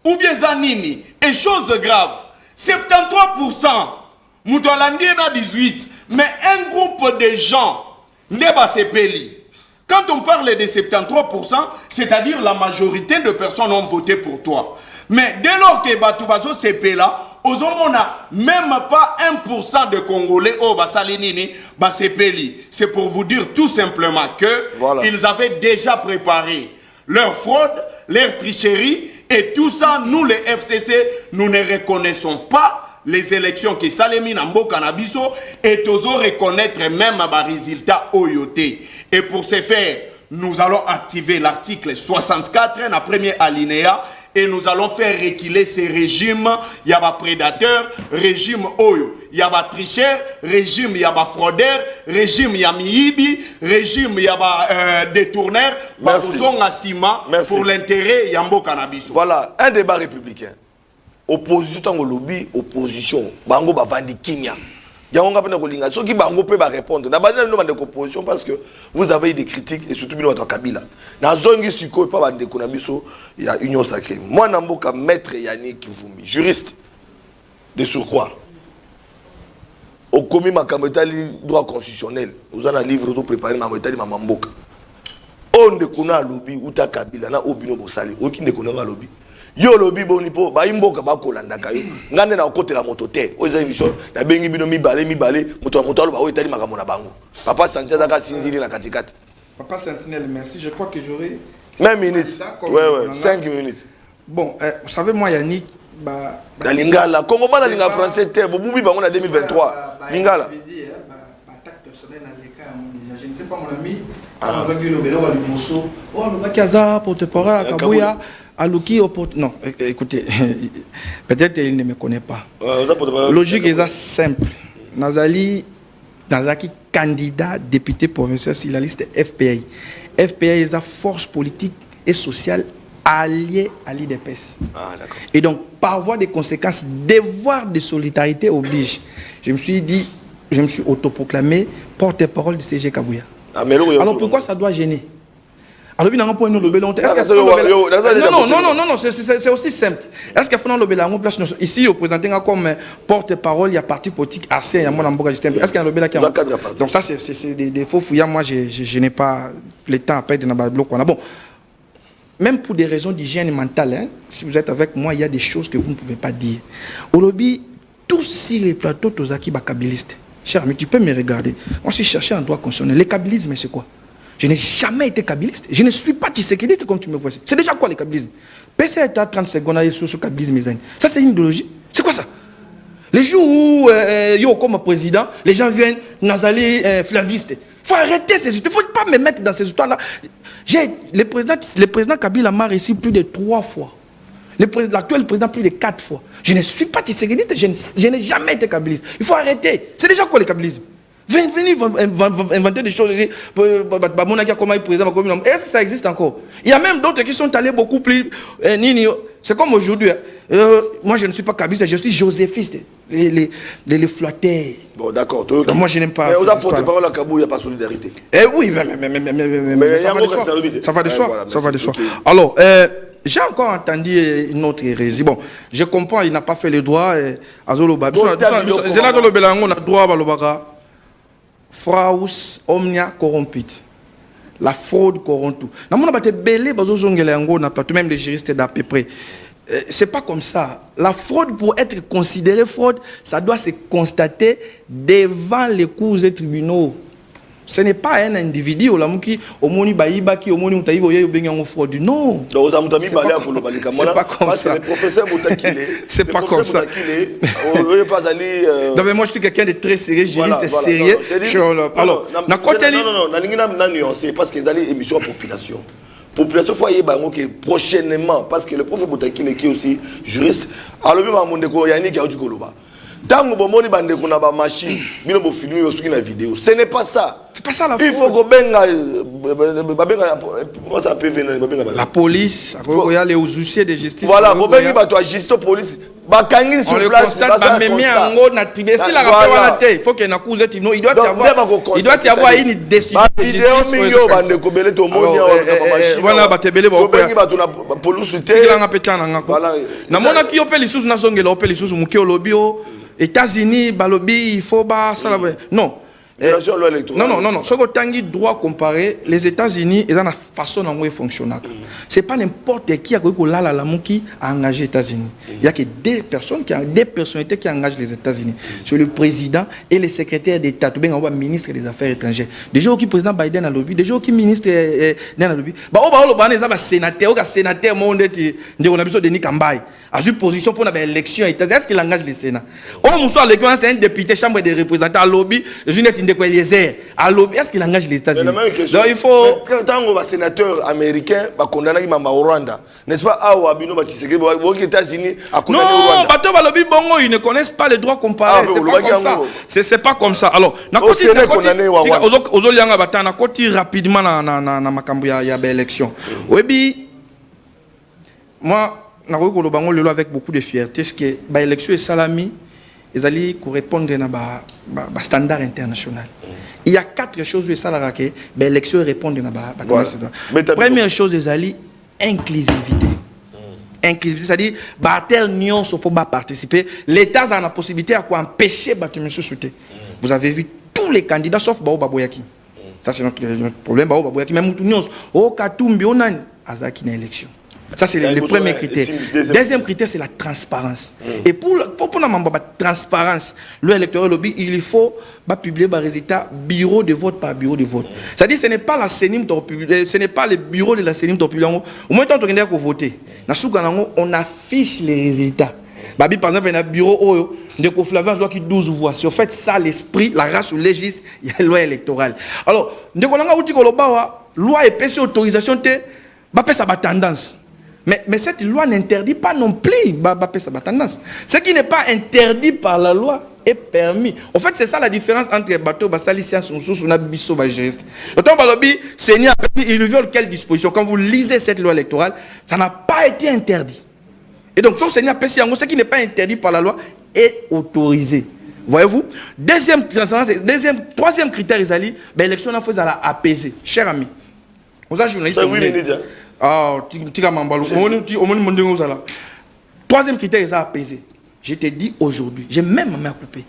ou bien zanini. Et chose grave, 73%, Moutolandi na 18%, mais un groupe de gens n'est pas sepeli. Quand on parle de 73%, c'est-à-dire la majorité de personnes ont voté pour toi. Mais dès lors que Batoubazo CP là, on n'a même pas 1% de Congolais au Basalinini, c'est pour vous dire tout simplement que ils avaient déjà préparé leur fraude, leur tricherie, et tout ça, nous les FCC, nous ne reconnaissons pas les élections qui Salemi Nambo Kanabiso, et tous reconnaître même les résultats Oyoté. Et pour ce faire, nous allons activer l'article 64, la première alinéa, et nous allons faire reculer ces régimes. Il y a des prédateurs, régime Oyo. Il y a des tricheurs, régime, il y a des fraudeurs, régime, il y a Miibi, régime, il y a des détourneurs. Pour l'intérêt, Yambo Cannabis. Voilà, un débat républicain. Opposition au lobby, opposition. Bango Bavandi Kenya. Ceux qui peuvent répondre. Parce que vous avez des critiques et surtout dans Kabila. Dans la zone il y a union sacrée. Moi, Namboka, maître Yannick Vumi, juriste de surcroît. Au commis Makametali droit constitutionnel. Vous avez un livre, vous préparez Makametali Mamamboka. On ne connaît pas lobby ou ta Kabila, na obino bosali. Aucun ne connaît pas lobby. Yo lobby bonipo ba imboka ba kolanda kayo ngande na côté la moto te oza émission na bengi bino mibale moto ba o etali makamona bango papa Sentinelle ka sinzili na katikati. Papa Sentinelle, merci, je crois que j'aurai 5 minutes. Ouais 5 minutes. Bon, vous savez moi Yannick na lingala Congo ba na linga français te bobubi bango na 2023 lingala attaque personnelle dans les cas je ne sais pas mon ami on va dire le bélo du mosso oh le bakaza porte-parole à Kabuya. Alouki, non, écoutez, peut-être il ne me connaît pas. Logique est simple. Nazali candidat député provincial sur la liste FPI. FPI est la force politique et sociale allié à l'IDPS. Et donc, par voie des conséquences, devoir de solidarité oblige. Je me suis dit, je me suis autoproclamé porte-parole du CG Kabouya. Alors pourquoi ça doit gêner? Alors, non, c'est aussi simple. Est-ce qu'il faut le Bélango place ici, au présenté comme porte-parole, il y a parti politique assez, il y a mon amboga système. Est-ce qu'il y a le Bélango? Donc, ça, c'est des faux fouillards. Moi, je n'ai pas le temps à perdre dans le bloc. Bon. Même pour des raisons d'hygiène mentale, hein, si vous êtes avec moi, il y a des choses que vous ne pouvez pas dire. Au lobby, tous sur les plateaux, tous qui sont kabylistes. Cher ami, tu peux me regarder. Moi, je cherché un droit constitutionnel. Le kabylisme, c'est quoi? Je n'ai jamais été kabbyliste. Je ne suis pas tissékédiste comme tu me vois. C'est déjà quoi le kabylisme? PC est à 30 secondes sur ce kabylisme. Ça, c'est une idéologie. C'est quoi ça? Les jours où, yo, comme président, les gens viennent, Nazali, flaviste. Il faut arrêter ces histoires. Il ne faut pas me mettre dans ces histoires-là. Le président Kabila m'a réussi plus de 3 fois. L'actuel président plus de 4 fois. Je ne suis pas tissékédiste. Je n'ai jamais été kabbyliste. Il faut arrêter. C'est déjà quoi le kabylisme? Venez inventer des choses. Est-ce que ça existe encore? Il y a même d'autres qui sont allés beaucoup plus. C'est comme aujourd'hui. Moi, je ne suis pas kabyste, je suis joséphiste. Les flotteurs. Bon, d'accord. Moi, je n'aime pas. Mais on a porte-parole à Kabou, il n'y a pas de solidarité. Oui, mais ça va de soi. Ça va de soi. Alors, j'ai encore entendu une autre hérésie. Bon, je comprends, il n'a pas fait le droit. C'est là que le Bélango a droit à l'Obaka. Fraus omnia corrompit. La fraude corrompt tout. Même les juristes d'à peu près. C'est pas comme ça. La fraude, pour être considérée fraude, ça doit se constater devant les cours et tribunaux. Ce n'est pas un individu qui au moni baïba qui au moni mutaïbo yo benga fraude. Non. C'est pas comme ça. Le professeur Moutakile. C'est pas comme ça. Non mais moi je suis quelqu'un de très sérieux, juriste sérieux. Alors, non, nuancé parce que dans les émissions population. Population faut y que prochainement parce que le professeur Moutakile qui est aussi juriste. Alors bien mon déco yani qui a du koloba. Tango bomoni bande kuna ba machine, bino bo filmer yo suki na vidéo. Ce n'est pas ça. C'est pas ça la fraude. Il faut que benga la police, il y a les huissiers de justice. Voilà, bobengi ba toi justice police. Ba kangi sur place, ba memi ango na tribunal. Si la rappel wana te, il faut que na cour il doit y avoir une décision de justice. Mingo bande ko bele to moni voilà ba tebele ba bobengi ba tuna police te. Kila nga petana nga. Voilà. Na mona ki opeli sous na songela opeli sous muki olobio. États-Unis, balobi, il faut ba ça là. Non. Non. Ce que droit comparé, les États-Unis, ils ont la façon dont ils fonctionnent. C'est pas n'importe qui a engagé les États-Unis. Il y a que des personnalités qui engagent les États-Unis. C'est le président et le secrétaire d'État, tout bien ministre des Affaires étrangères. Déjà qui président Biden a lobby, déjà qui ministre a lobby. Sénateur monde on a besoin de Denis Kambaye. À une position pour l'élection, est-ce qu'il engage le Sénat? C'est un député, chambre des représentants à lobby, à lobby, est-ce qu'il engage les États-Unis? Donc il faut. Quand on va sénateur américain, va condamner au Rwanda, n'est-ce pas? Aux États-Unis, à condamner au Rwanda. Non, bateau lobby bongo, ils ne connaissent pas les droits comparés. C'est pas comme ça. C'est pas comme ça. Alors, rapidement na makambo ya élection. Oui, moi. Avec beaucoup de fierté, parce que l'élection est salami, ils allaient correspondre à standard international. Il y a 4 choses où l'élection répond à première chose, ils allaient inclusivité. Inclusivité, c'est-à-dire que l'Union ne peut pas participer. L'État a la possibilité d'empêcher de sauter. Vous avez vu tous les candidats sauf Bao Baboyaki. Ça, c'est notre problème. Bao Baboyaki, même l'Union, au Katumbi, on a une élection. Ça, c'est le premier critère. Deuxième critère, c'est la transparence. Et pour la transparence, l'électoral lobby, il faut publier les résultats bureau de vote par bureau de vote. C'est-à-dire que ce n'est pas la CENIM, ce n'est pas le bureau de la CENIM. Au moins, quand on a voté, on affiche les résultats. Par exemple, il y a un bureau de Koflavin qui 12 voix. C'est en fait ça l'esprit, la race ou légis, il y a la loi électorale. Alors, loi et PC autorisation, ça va tendance. Mais cette loi n'interdit pas non plus sa tendance. Ce qui n'est pas interdit par la loi est permis. En fait, c'est ça la différence entre les bateaux, basali science, on a biso, juriste. Autant balobi, Seigneur, il viole quelle disposition? Quand vous lisez cette loi électorale, ça n'a pas été interdit. Et donc, son Seigneur, ce qui n'est pas interdit par la loi est autorisé. Voyez-vous? Troisième critère, Isali, l'élection a fait à apaiser. Cher ami, vous êtes journaliste. Troisième critère, ils ont apaisé. Je te dis aujourd'hui, j'ai même ma main coupée.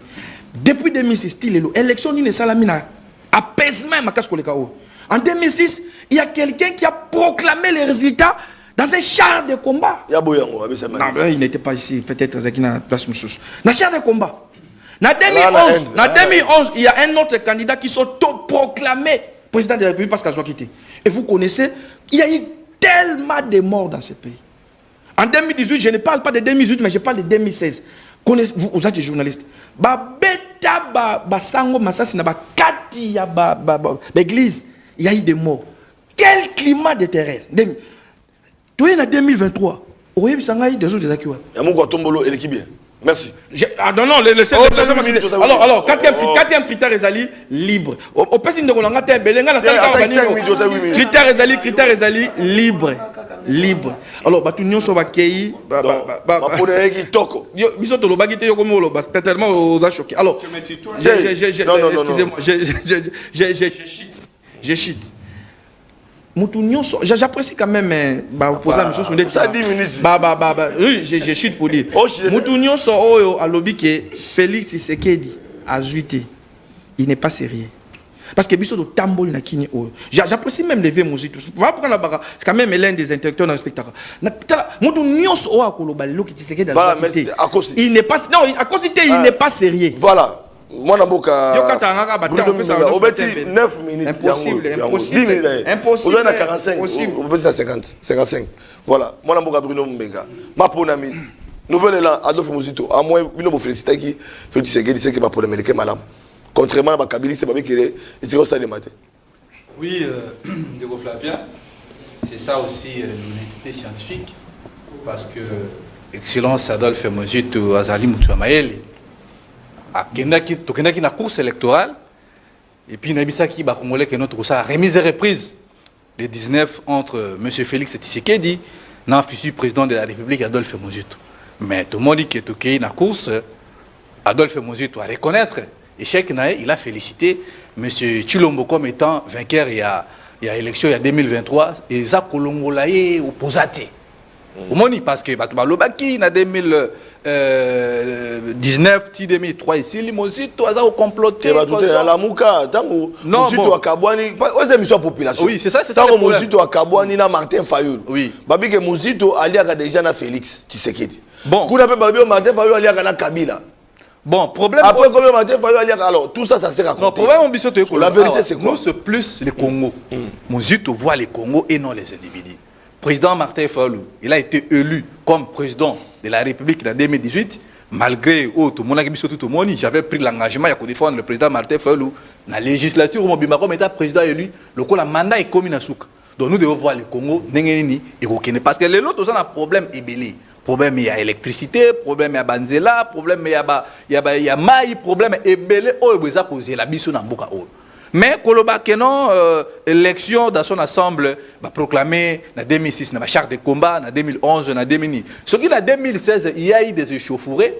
Depuis 2006, l'élection d'une salamina apaisement en 2006, il y a quelqu'un qui a proclamé les résultats dans un char de combat. Non, il n'était pas ici, peut-être dans la place Moussous. Dans un char de combat. En 2011, il y a un autre candidat qui s'auto-proclamé président de la République parce qu'il a quitté. Et vous connaissez, il y a eu tellement de morts dans ce pays. En 2018, je ne parle pas de 2018, mais je parle de 2016. Vous êtes journaliste. L'église, il y a eu des morts. Quel climat de terreur. Tu es en 2023. Il y a des autres qui merci. Non, alors, quatrième critère est libre. Au person de Rolanga, critère est libre. Libre. Alors, tout le monde va accueillir. Choqué. Alors, excusez-moi, je chute. J'apprécie quand même ça 10 minutes. Oui, je chute pour dire. Moutounion so à lobby que Félix Tshisekedi a zuité. Il n'est pas sérieux. Parce que biso do tambol na kini o. J'apprécie même les vieux Mozito. C'est quand même l'un des intellectuels dans le spectacle. Moutounion so à koloba lo ki Tshisekedi a zuité. Il n'est pas il n'est pas sérieux. Voilà. Moi, je suis 9 minutes. Impossible. Vous avez 45. Vous avez 55. Voilà. Moi, je suis Bruno Mbenga. Ma ponami. Nouvelle élan, Adolphe Muzito. À moi, je vous félicite qui fait du Ségué, c'est qui va pour le médecin malade. Contrairement à Kabili, c'est pas bien qu'il est au stade de matin. Oui, Diego Flavien, c'est ça aussi l'unité scientifique. Parce que, Excellence Adolphe Muzito, Azali Moutouamaeli, tokendaki na course électorale et puis nabisaki ba congolais que notre ça remise et reprise les 19 entre monsieur Félix Tshisekedi na futur président de la République Adolphe Muzito. Mais tout le monde dit que tokei na course Adolphe Muzito à reconnaître échec nae, il a félicité monsieur Chilombo comme étant vainqueur il y a élection il y a 2023 et za kolongolaye opposate. Omoni parce que batu balobaki na 2019 ti 2003 ici limosito aza au comploter ba tout la muka tango mosito akabwani aux émissions population. Oui, c'est ça tango mosito akabwani na Martin Fayulu. Oui. Babi que mosito aliaka déjà na Félix Tshisekedi. Bon, kuna pe babi Martin Fayulu aliaka na Kabila. Bon, problème après comme Martin Fayulu aliaka alors tout ça sert à quoi? Non, problème on biso to la vérité c'est quoi? Nous c'est plus les Congo. Mosito voit les Congo et non les individus. Président Martin Fayulu, il a été élu comme président de la République en 2018, malgré tout le monde j'avais pris l'engagement de défendre le président Martin Fayulu. Dans la législature, où Bimako était président élu, le mandat est commis à Souk. Donc nous devons voir le Congo, parce que les autres ont un problème ébélé. Problème il y a électricité, problème il y a banzela, problème il y a maï, problème ébélé, il y a causé la biso na mboka. Mais Koloba Kenon, élection dans son assemblée, proclamé en 2006, dans la charte de combat, en 2011, en 2010. Ce qui en 2016, il y a eu des échauffourées,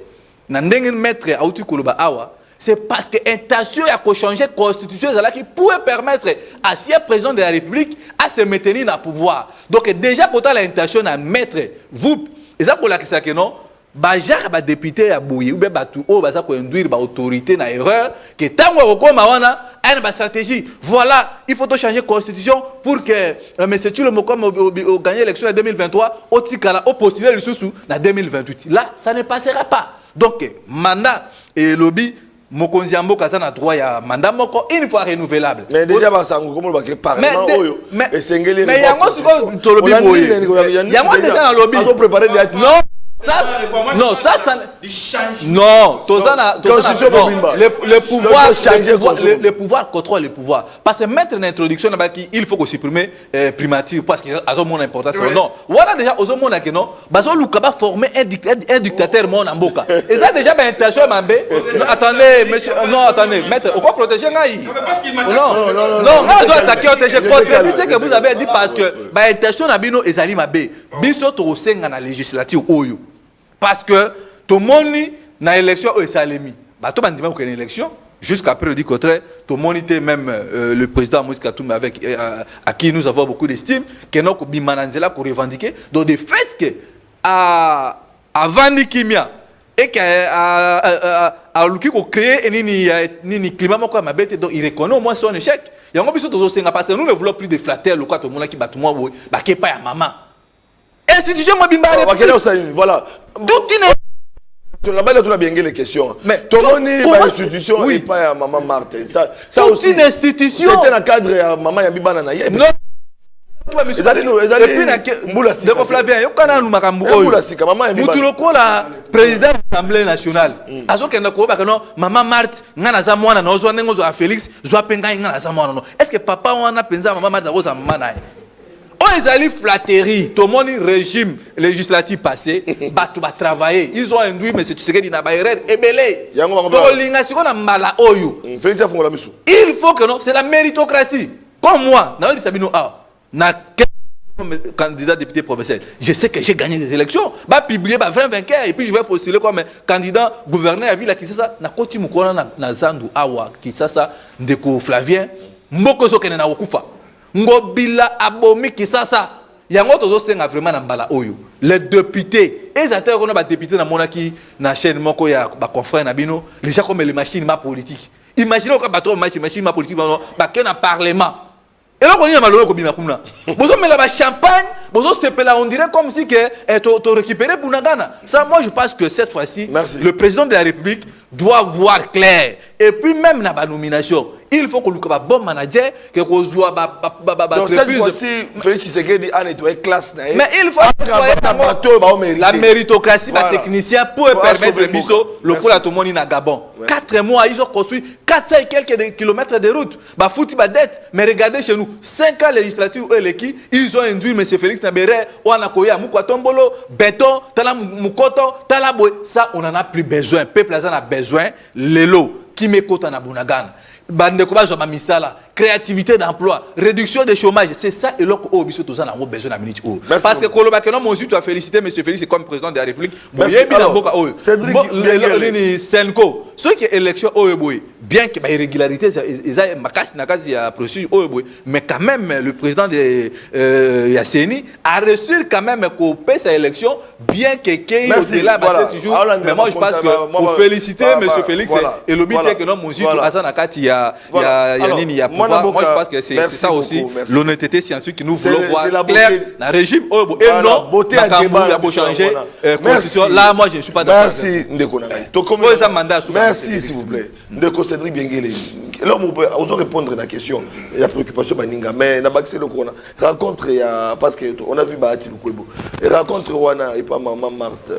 dans le maître Aouti Koloba Awa, c'est parce que l'intention a changé la constitution qui pourrait permettre à ce président de la République à se maintenir dans le pouvoir. Donc déjà, quand on a l'intention de mettre, vous, et ça pour la question que non, bajar ba député à bouillir ou bien batu o baza ko induire ba autorité na erreur que tango okoma wana une ba stratégie voilà il faut changer la constitution pour que monsieur Tshilombo comme gagner l'élection en 2023 au tikala au postuler le sous en 2028 là ça ne passera pas donc mandat et lobby mokonzi mboka za na droit ya mandat moko une fois renouvelable mais déjà ba sango comme ba ke parlement oyo esengeli mais yango siko to lobby boye yango déjà na lobby on préparer des non Ça, non, ça, non, le pouvoir contrôle le pouvoir. Parce que mettre une introduction, il faut qu'on supprime primature parce qu'il y a mon importance. Non, voilà déjà, aux hommes que non, Bazo Lukaba former un dictateur mon amboka. Et ça déjà, ben intention Mambé. Attendez, monsieur, non, attendez, maître, on va protéger Naï. Non, moi je dois attaquer protéger. C'est que vous avez dit parce que ben intention Nabino et Zali Mabé. Biso to senga na législature Oyo. Parce que tout le monde dans l'élection est salemi. Bah tout le monde dit qu'il y a une élection. Jusqu'à après, le dit contraire, tout le monde était même le président Moïse Katumbi avec à qui nous avons beaucoup d'estime, qui nous bimananzela pour revendiquer. Donc des faits que à Vandi Kimia et qu'à Luki ko créer ni climat quoi ma bête donc il reconnaît au moins son échec. Il y a un peu de choses parce que nous ne voulons plus de flatter le quoi tout le monde qui bat tout le monde bah qui pas à maman. Institution Mobimba. Voilà. Tu n'as bien les questions. Mais tout le monde est une institution et pas à maman Marthe. Ça aussi. Une institution. C'était dans le cadre de maman Yabiba Nanaye. Non. Ndeko Flavien, yo kana nous makambo oyo. Mutu lokola président de l'Assemblée nationale. Azokenda ko ba kano maman Marthe ngana za mwana na ozwa ndengo zo a Félix zo apenga ngana za mwana no. Est-ce que papa wana penza maman Marthe za maman naye? Ils allaient flatterie, tout le monde régime législatif passé, batu va travailler. Ils ont induit mais c'est ce que dit na baïrer et belé. Il faut que non, c'est la méritocratie. Comme moi, na dit Sabino na candidat député provincial. Je sais que j'ai gagné des élections, ba publier ba 20 vainqueurs et puis je vais postuler comme candidat gouverneur à ville qui ça na koti mukona na Zandu awa qui ça ndeko Flavien mboko zokene na okufa. Ngobila abomi kisasa yango tozo senga vraiment na mbala oyo les députés et ça on a ba députés na monaki na chaîne moko ya ba confrère na bino les gens comme les machines ma politique imaginez ko ba to machine ma politique ba ke na parlement et là on y a malheureux ko bima kumna bozo mela ba champagne bozo sepela on dirait comme si que to récupérer Bunagana ça moi je pense que cette fois-ci le président de la République doit voir clair et puis même na ba nomination il faut que le bon manager que soit donc cette fois-ci Félix Tshisekedi a nettoyé classe mais il faut la méritocratie la technicien pour permettre biso le coup à tout le monde na Gabon 4 mois ils ont construit 400 et quelques kilomètres de route ba fouti ba dette mais regardez chez nous 5 ans législature ils ont induit monsieur Félix Nabere ou na koya Mukwatombolo béton tala mukoto tala boy ça on en a plus besoin peuple en a besoin lelo qui me kota na Bunagana bande ko ba misala créativité d'emploi réduction des chômage c'est ça et l'autre au biso tozana ngo besoin na minute o parce que koloba que non mon tu as félicité monsieur Félix comme président de la République Cédric Senko ceux qui élection o boy bien que ba irrégularité ils a makasi na kazi ya procédure o boy mais quand même le président de Yasseni a reçu quand même ko paie sa élection bien que au-delà toujours mais moi je pense que pour féliciter monsieur Félix et le but que non mon tu azana kati ya nini ya moi je pense que c'est ça aussi l'honnêteté scientifique que nous voulons voir clair dans le régime et non beauté à débat il faut changer là moi je ne suis pas d'accord merci Ndeko merci s'il vous plaît Ndeko Cédric Biengele là on va répondre à la question la préoccupation baninga mais na baxé le corona rencontre parce que on a vu Bahati Lukwebo rencontre wana et pas maman Marthe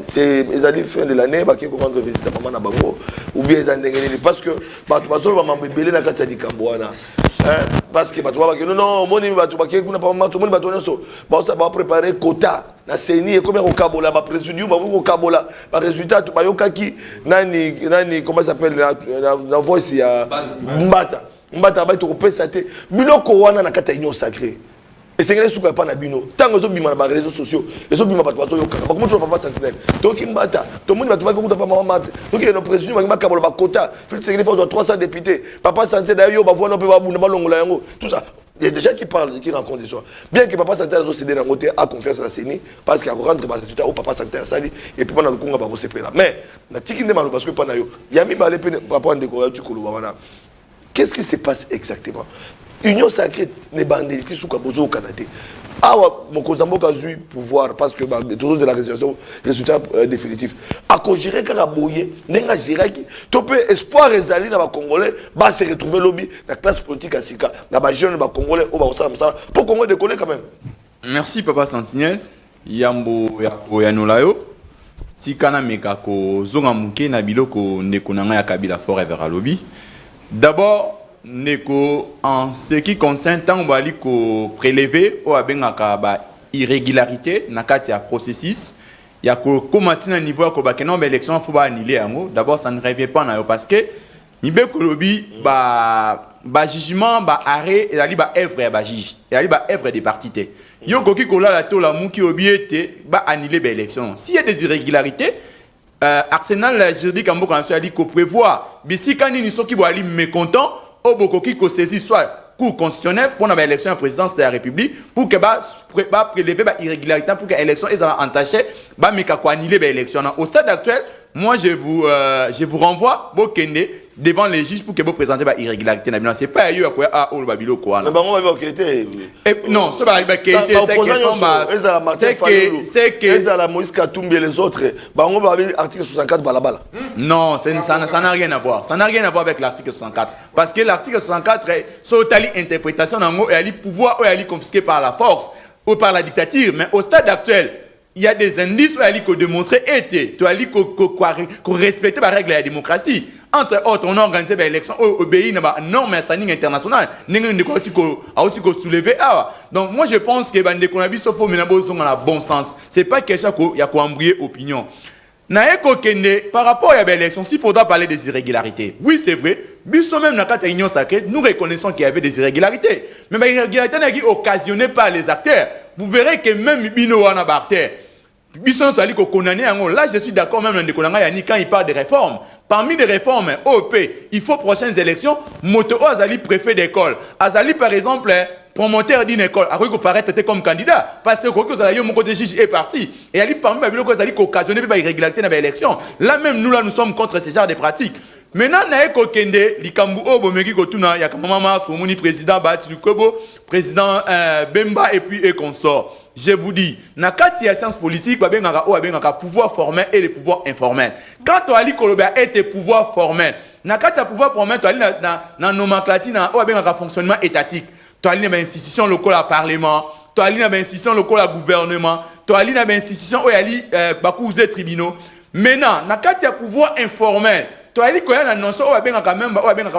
c'est les années fin de l'année qui vont rendre visite à maman Nabango ou bien les années parce que bateau maman bébé na kati ya Kambouana parce que bateau que non moni bateau qui kuna pas maman tout le monde bateau so ça va préparer quota na seni et combien au Kabola ba président ba au Kabola ba résultat to ba yokaki nani comment ça s'appelle la voice ya mbata ba to pesa te biloko wana na kati ya union sacrée. Et c'est que les soukas pas na bino. Tant que les gens réseaux sociaux, les gens pas bateau yoka. Comment tu papa sentinelle. Donc il mbata. Tout le monde va te voir pas maman mat. Donc il y a une pression va kabolo ba quota. Fait c'est que les fois 300 députés. Papa santé d'ailleurs ba voir non peut ba buna ba longola yango. Tout ça. Il y a des gens qui parlent qui rencontrent l'histoire. Bien que papa santé a cédé dans côté à confiance à la CENI parce qu'il y a rentre ba résultat au papa santé a sali et puis pendant le congo ba ko sepela. Mais na tikinde malo parce que pas na yo. Yami ba le papa ndeko tu kolo ba wana. Qu'est-ce qui se passe exactement? Union sacrée ne bandelitis sous Kabozo au Canada. Awa Mokozamboka zui pouvoir parce que toujours de la résultat définitif. À cogérer Karaboye, n'enga Jiraki, topé espoir ezali na ba Congolais, ba se retrouver lobby la classe politique à Sika, na ba jeune ba Congolais au ba Osala pour Congo décoller quand même. Merci Papa Sentinelle. yambo ya koyanola yo tikana meka ko zonga muke na biloko ndeko nanga ya Kabila forever alobi. D'abord neko en ce qui concerne tant bali ko prélever o abengaka ba irrégularité na kati ya processus ya ko komatina niveau ya ko ba kenon ba élection faut ba annuler yango. D'abord ça ne revient pas na yo parce que nibe kolobi ba jugement ba arrêt et ali ba œuvre ya ba juge et ali ba œuvre des partis té yo koki kola la to la muki obiete ba annuler ba élection s'il y a des irrégularités arsenal juridique en beaucoup a dit qu'on prévoit bisika nini soki bo ali mécontent au bokoki ko saisir soit cour constitutionnel pour la élection à la présidence de la République pour que ba prélever ba irrégularité pour que l'élection est entachée ba meka ko annuler ba élection au stade actuel. Moi, je vous renvoie devant les juges pour que vous présentez la irrégularité. Ce n'est pas eux qui ont babilo quoi. Mais on va quitter. Non, ce n'est pas qui c'est que la Moïse Katumbi et les autres. On va article 64 balabala. Non, ça n'a rien à voir. Ça n'a rien à voir avec l'article 64. Parce que l'article 64 c'est une interprétation et elle pouvoir ou elle confisqué par la force ou par la dictature. Mais au stade actuel, il y a des indices où il faut démontrer qu'on respecte les règles de la démocratie. Entre autres, on a organisé des élections obéi à normes et standing international. Donc moi je pense que les Konabi sont dans le bon sens. Ce n'est pas question qu'il y a qu'on embrouiller opinion. Par rapport à l'élection, s'il faudra parler des irrégularités, oui c'est vrai, même dans la union sacrée, nous reconnaissons qu'il y avait des irrégularités. Mais les irrégularités n'ont été occasionnées par les acteurs. Vous verrez que même Bino wana acteur, là je suis d'accord même quand il parle de réformes. Parmi les réformes, OP, il faut prochaines élections, Moto Azali préfet d'école, Azali par exemple promoteur d'une école, après qu'on paraît comme candidat, parce que vous avez mon côté juge est parti, et ali parmi les gens qui ont occasionné des irrégularités dans l'élection. Là même nous sommes contre ce genre de pratiques. Maintenant, naeko kende likambu obo meki kotuna ya kamama fomuni président Bati Lukobo, président Bemba et puis et consort. Je vous dis, na kati ya science politique, babengaka pouvoir formel et le pouvoir informel. Quand tu ali kolobia et pouvoir formel, na kati ya pouvoir formel, tu ali na nomenclature na babengaka fonctionnement étatique. Tu ali na institution locale à parlement, tu ali na institution locale à gouvernement, tu ali na institution où ali bakouze tribunaux. Maintenant, na kati ya pouvoir informel, tu as dit qu'il y a une annonce où il y a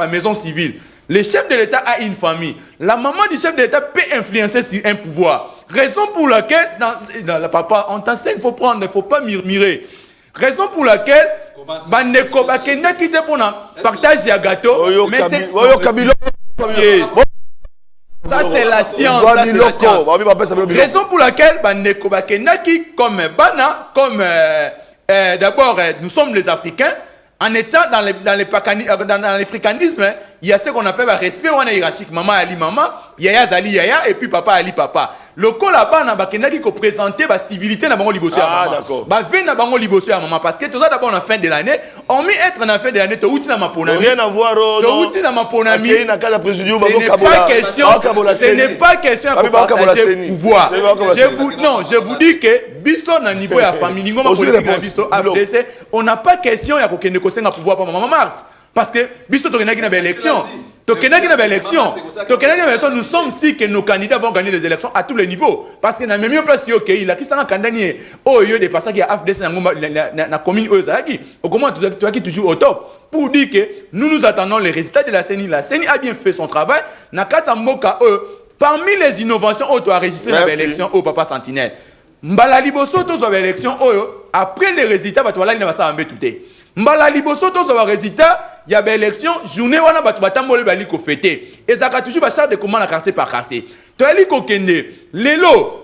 une maison civile. Le chef de l'État a une famille. La maman du chef de l'État peut influencer sur un pouvoir. Raison pour laquelle, dans papa, on t'enseigne, il faut prendre, il ne faut pas murmurer. Raison pour laquelle, Bandeko Bakenda qui te pour partage de gâteau. Mais c'est. Ça c'est la science. Ça, c'est la science. Raison pour laquelle Bandeko Bakenda qui, comme Bana, comme d'abord, nous sommes les Africains. En étant dans l'africanisme, il y a ce qu'on appelle le respect hiérarchique. Maman Ali maman, yaya zali yaya, et puis papa Ali papa. Le cas là-bas, on a qui présenter la civilité dans le liboso à maman. Bah, venez dans le liboso à maman. Parce que tout ça d'abord, en fin de l'année, on met être en fin de l'année, tu as outil dans ma ponami. Rien à voir, tu outil dans ma ponami. Ce n'est pas question de partager pouvoir. Je vous dis que, biso na niveau de la famille, on n'a pas question de un pouvoir pour maman Mars. Parce que, biso tokenaki na élection. Nous sommes si que nos candidats vont gagner les élections à tous les niveaux. Parce que dans le même place, il a qui s'en a candidaté. Oh, il y a des passages qui a FDC dans la commune Ozaki. Comment tu as qui toujours au top. Pour dire que nous attendons les résultats de la CENI. La CENI a bien fait son travail. Parmi les innovations, tu as enregistré dans l'élection au Papa Sentinelle. Mbala liboso to zo élection après les résultats ba to la na ba tout est. Mbala liboso to zo résultat, il y a des élections, journée wana ba to batambole ba liko fêter. Et ça ka toujours ba char de comment la quartier par quartier. To ali ko kende, lelo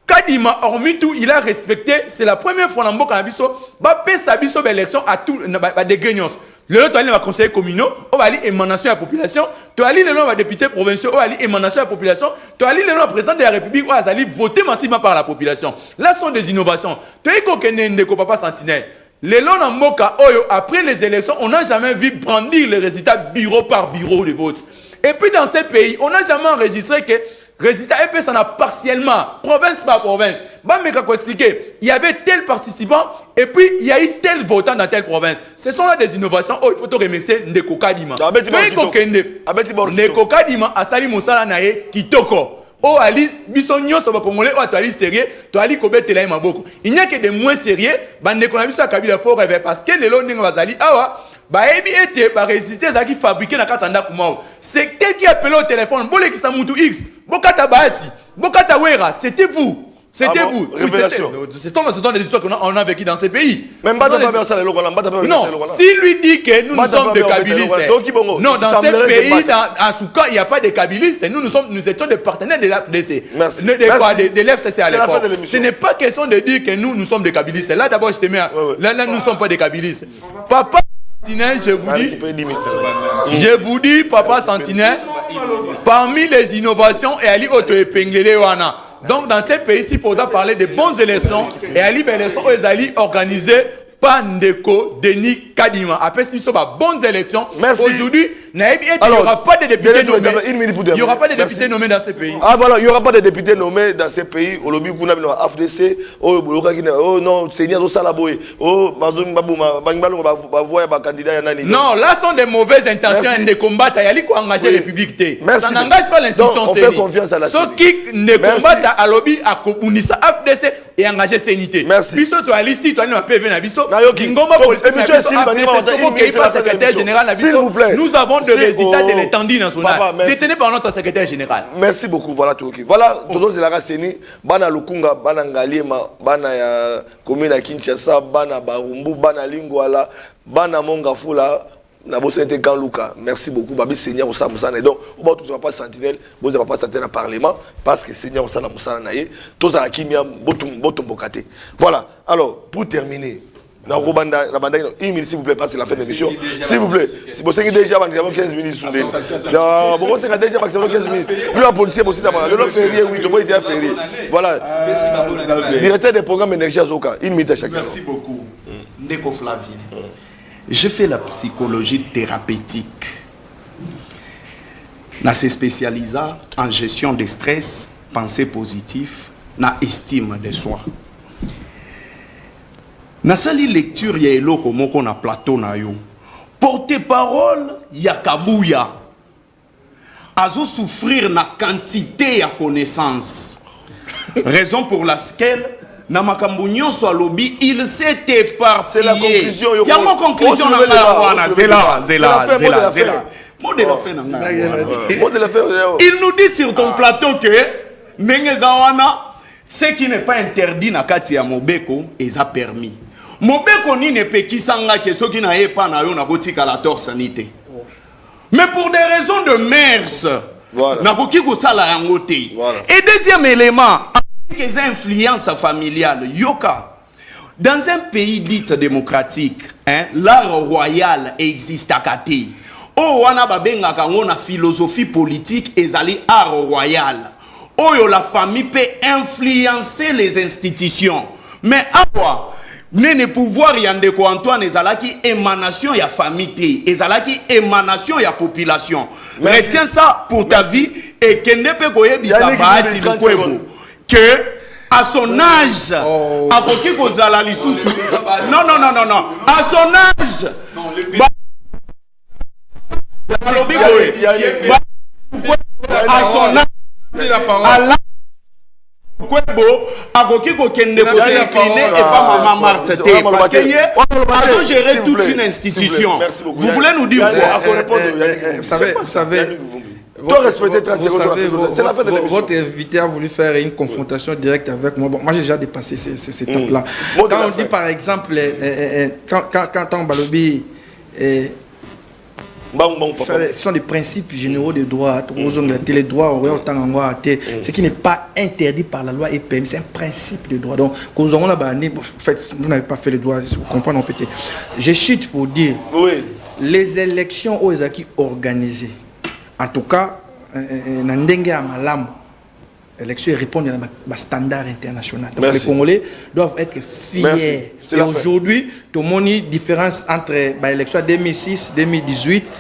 Kadima hormis tout, il a respecté, c'est la première fois dans mboka na biso ba pesa biso ba élection à tout ba des gagnants. Le lot aller va conseiller communaux, on va aller émanation à la population, tu aller le nom va député provinciaux, on va aller émanation à la population, tu aller le nom président de la République, on va aller voter massivement par la population. Là sont des innovations. Tu es qu'on papa Sentinelle. Les lots en Moka, après les élections, on n'a jamais vu brandir les résultats bureau par bureau de vote. Et puis dans ces pays, on n'a jamais enregistré que résultat EP ça a partiellement, province par province. Bah mais comment expliquer? Il y avait tel participant et puis il y a eu tel votant dans telle province. Ce sont là des innovations. Oh, il faut te remercier Ndeko Kadima. Ndeko Kadima a sali mosala nae kitoko. Oh ali bisonyo so ba congolais o ali sérieux to ali kobetela maboko il n'y a que des moins sérieux bande ko na biso kabila fort parce que les longs bazali awa ba ebi ete ba résister za qui fabriquer na katanda kumao c'est quelqu'un qui appelé au téléphone bolé qui sa mutu x bokata baati bokata wera c'était vous. C'était vous. Révélation. Ce sont des histoires qu'on a vécues dans ces pays. Même pas non, s'il lui dit que nous sommes des kabylistes. Non, dans ces pays, en tout cas, il n'y a pas de kabylistes. Nous étions des partenaires de l'FDC. De l'FCC à l'époque. Ce n'est pas question de dire que nous sommes des kabylistes. Là, d'abord, je te mets. Là, nous ne sommes pas des kabylistes. Papa Sentinelle, je vous dis, Papa Sentinelle, parmi les innovations, et Ali auto-épinglé wana. Donc dans ces pays-ci, il faudra parler de bonnes élections et à l'élection organisées par Ndeko Denis Kadima. Après, si ce sont bonnes élections, aujourd'hui, il n'y aura pas de députés nommés. Il n'y aura pas de députés nommés dans ces pays. Ah voilà, il n'y aura pas de députés nommés dans ces pays. Au lobby, on a le AFDC, oh non, Seigneur Salaboy, oh, non, là sont des mauvaises intentions de combattre. Il y a qui engager les publics. Ça n'engage pas l'institution. On fait confiance à la ceux qui ne combattent à lobby, à Kobunisa, AFDC et engager CNT. Merci. Biso to ali si to ali na PV na biso. S'il vous plaît. Nous avons des résultats de l'étendue nationale. Détenus par notre secrétaire général. Merci beaucoup. Voilà tout. Voilà, Toto Zelaka Seni, Bana Lukunga, Bana Ngaliema, Bana ya Komina Kinshasa, Bana Barumbu, Bana Lingwala, Bana Mongafula. Merci beaucoup. Babi Seigneur Osa Moussana. Donc, on va tout pas sentinelle, vous n'avez pas sentinelle à parlement, parce que Seigneur Osa Moussana Naye, tous à la kimia, botum bokate. Voilà. Alors, pour terminer, dans Robanda, une minute s'il vous plaît, parce que c'est la fin de l'émission. S'il vous plaît. C'est pour ça que déjà, nous avons 15 minutes sous les. Bon, c'est déjà maximum 15 minutes. Lui, la police, aussi, ça va. Le férié, oui, tout le monde était à férié. Voilà. Directeur des programmes énergie Azoka, une minute à chaque fois. Merci beaucoup. Ndeko Flavien. Je fais la psychologie thérapeutique. Je suis spécialisé en gestion de stress, pensée positive, na estime de soi. Na sali lecture ya eloko moko na plateau na yo. Porte-parole ya Kabouya. Azo souffrir na quantité ya connaissance. Raison pour laquelle na makambo nyonso alobi il s'est éparpillé. C'est la conclusion. Il y a mon conclusion na wana. C'est là. Mot de la fin. Il nous dit sur ton plateau que Nengezawana, ce qui n'est pas interdit na kati ya Mobeko est permis. Mobeko ni ne pe kisanga ke so ki na ye pa na yo na botika la torsanité. Mais pour des raisons de mœurs, voilà. Na koki ko sala yango te. Voilà. Et deuxième élément, les influences familiales, Yoka, dans un pays dit démocratique, l'art royal existe à Kati. Oh, on a une philosophie politique et art royal. Oh, la famille peut influencer les institutions. Mais à quoi? Ne pouvoir Yandeko Antoine ezalaki émanation ya famille ezalaki émanation ya population. Retiens ça pour ta vie et kende pe koyebisa baati lukwebo que à son âge à koki kozala lisusu non à son âge à son âge Kwebo akoki kokende ko s'incliner et pas maman Marthe parce que a géré toute une institution. Vous voulez nous dire quoi? Vous savez, votre invité a voulu faire une confrontation directe avec moi. Bon, moi j'ai déjà dépassé ces étapes-là. Quand on dit par exemple, quand on balobi ce sont des principes généraux de droit. Les droits, ce qui n'est pas interdit par la loi et permis, c'est un principe de droit. Donc, quand vous n'avez pas fait le droit, vous comprenez peut-être. Je chute pour dire, les élections aux acquis organisées, en tout cas, l'élection répond à un standard international. Donc, les Congolais doivent être fiers. Et aujourd'hui, tout le monde a une différence entre l'élection 2006, 2018,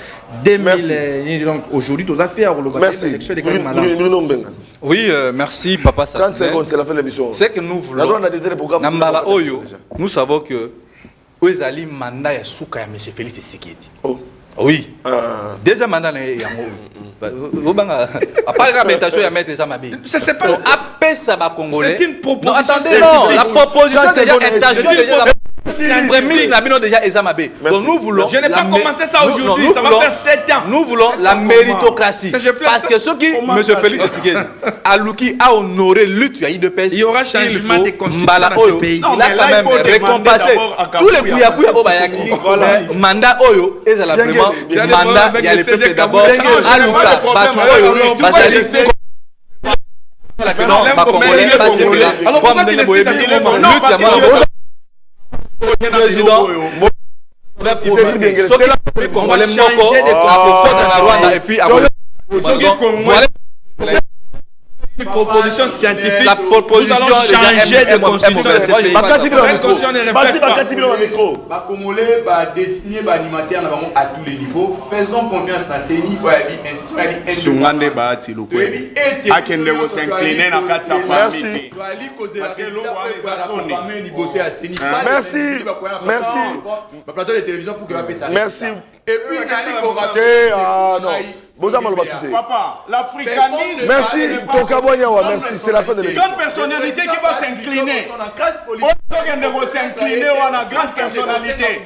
2000. Donc aujourd'hui, tout à fait à l'élection de Oui, merci Papa Sentinelle. 30 secondes, c'est la fin de l'émission. C'est que nous voulons. Nous savons que Ouezali mandat ya souka ya M. Félix Tshisekedi. Oui. Deuxième mandat, À part la méditation, il y a mettre ça ma bille. C'est pas. Appelle ça ma Congolais. C'est une proposition. Non, attendez, non, la proposition Quand c'est déjà bon, intention c'est déjà. C'est une prémisse, n'a déjà Ezamabé. Donc nous voulons. Je n'ai pas commencé ça aujourd'hui, ça va faire 7 ans. Nous voulons la méritocratie. Parce que ceux qui, M. Félix Tshisekedi, Alouki a honoré lutte à IDPS. Il y aura changement de constitution dans ce pays. Il a quand même récompensé tous les Kouyapouya Obayaki. Mandat Oyo, et là vraiment, mandat, il y a les peuples d'abord. Alouka, Batou Oyo, Basali. Alors pourquoi tu laisses ça président, on va changer de constitution et puis une proposition scientifique. La proposition nous allons changer de constitution de ce pays. Les Congolais va dessiner les animateurs à tous les niveaux. Faisons confiance à Séni pour aller ainsi. Sungande Bahati Lukwe. Akende vous s'incliner dans la famille. Merci. Merci. Et puis, Papa, l'africanisme. Merci, Tokaboyawa, merci, c'est la fin de l'émission. Grande personnalité qui va s'incliner. On va s'incliner, on a grande personnalité.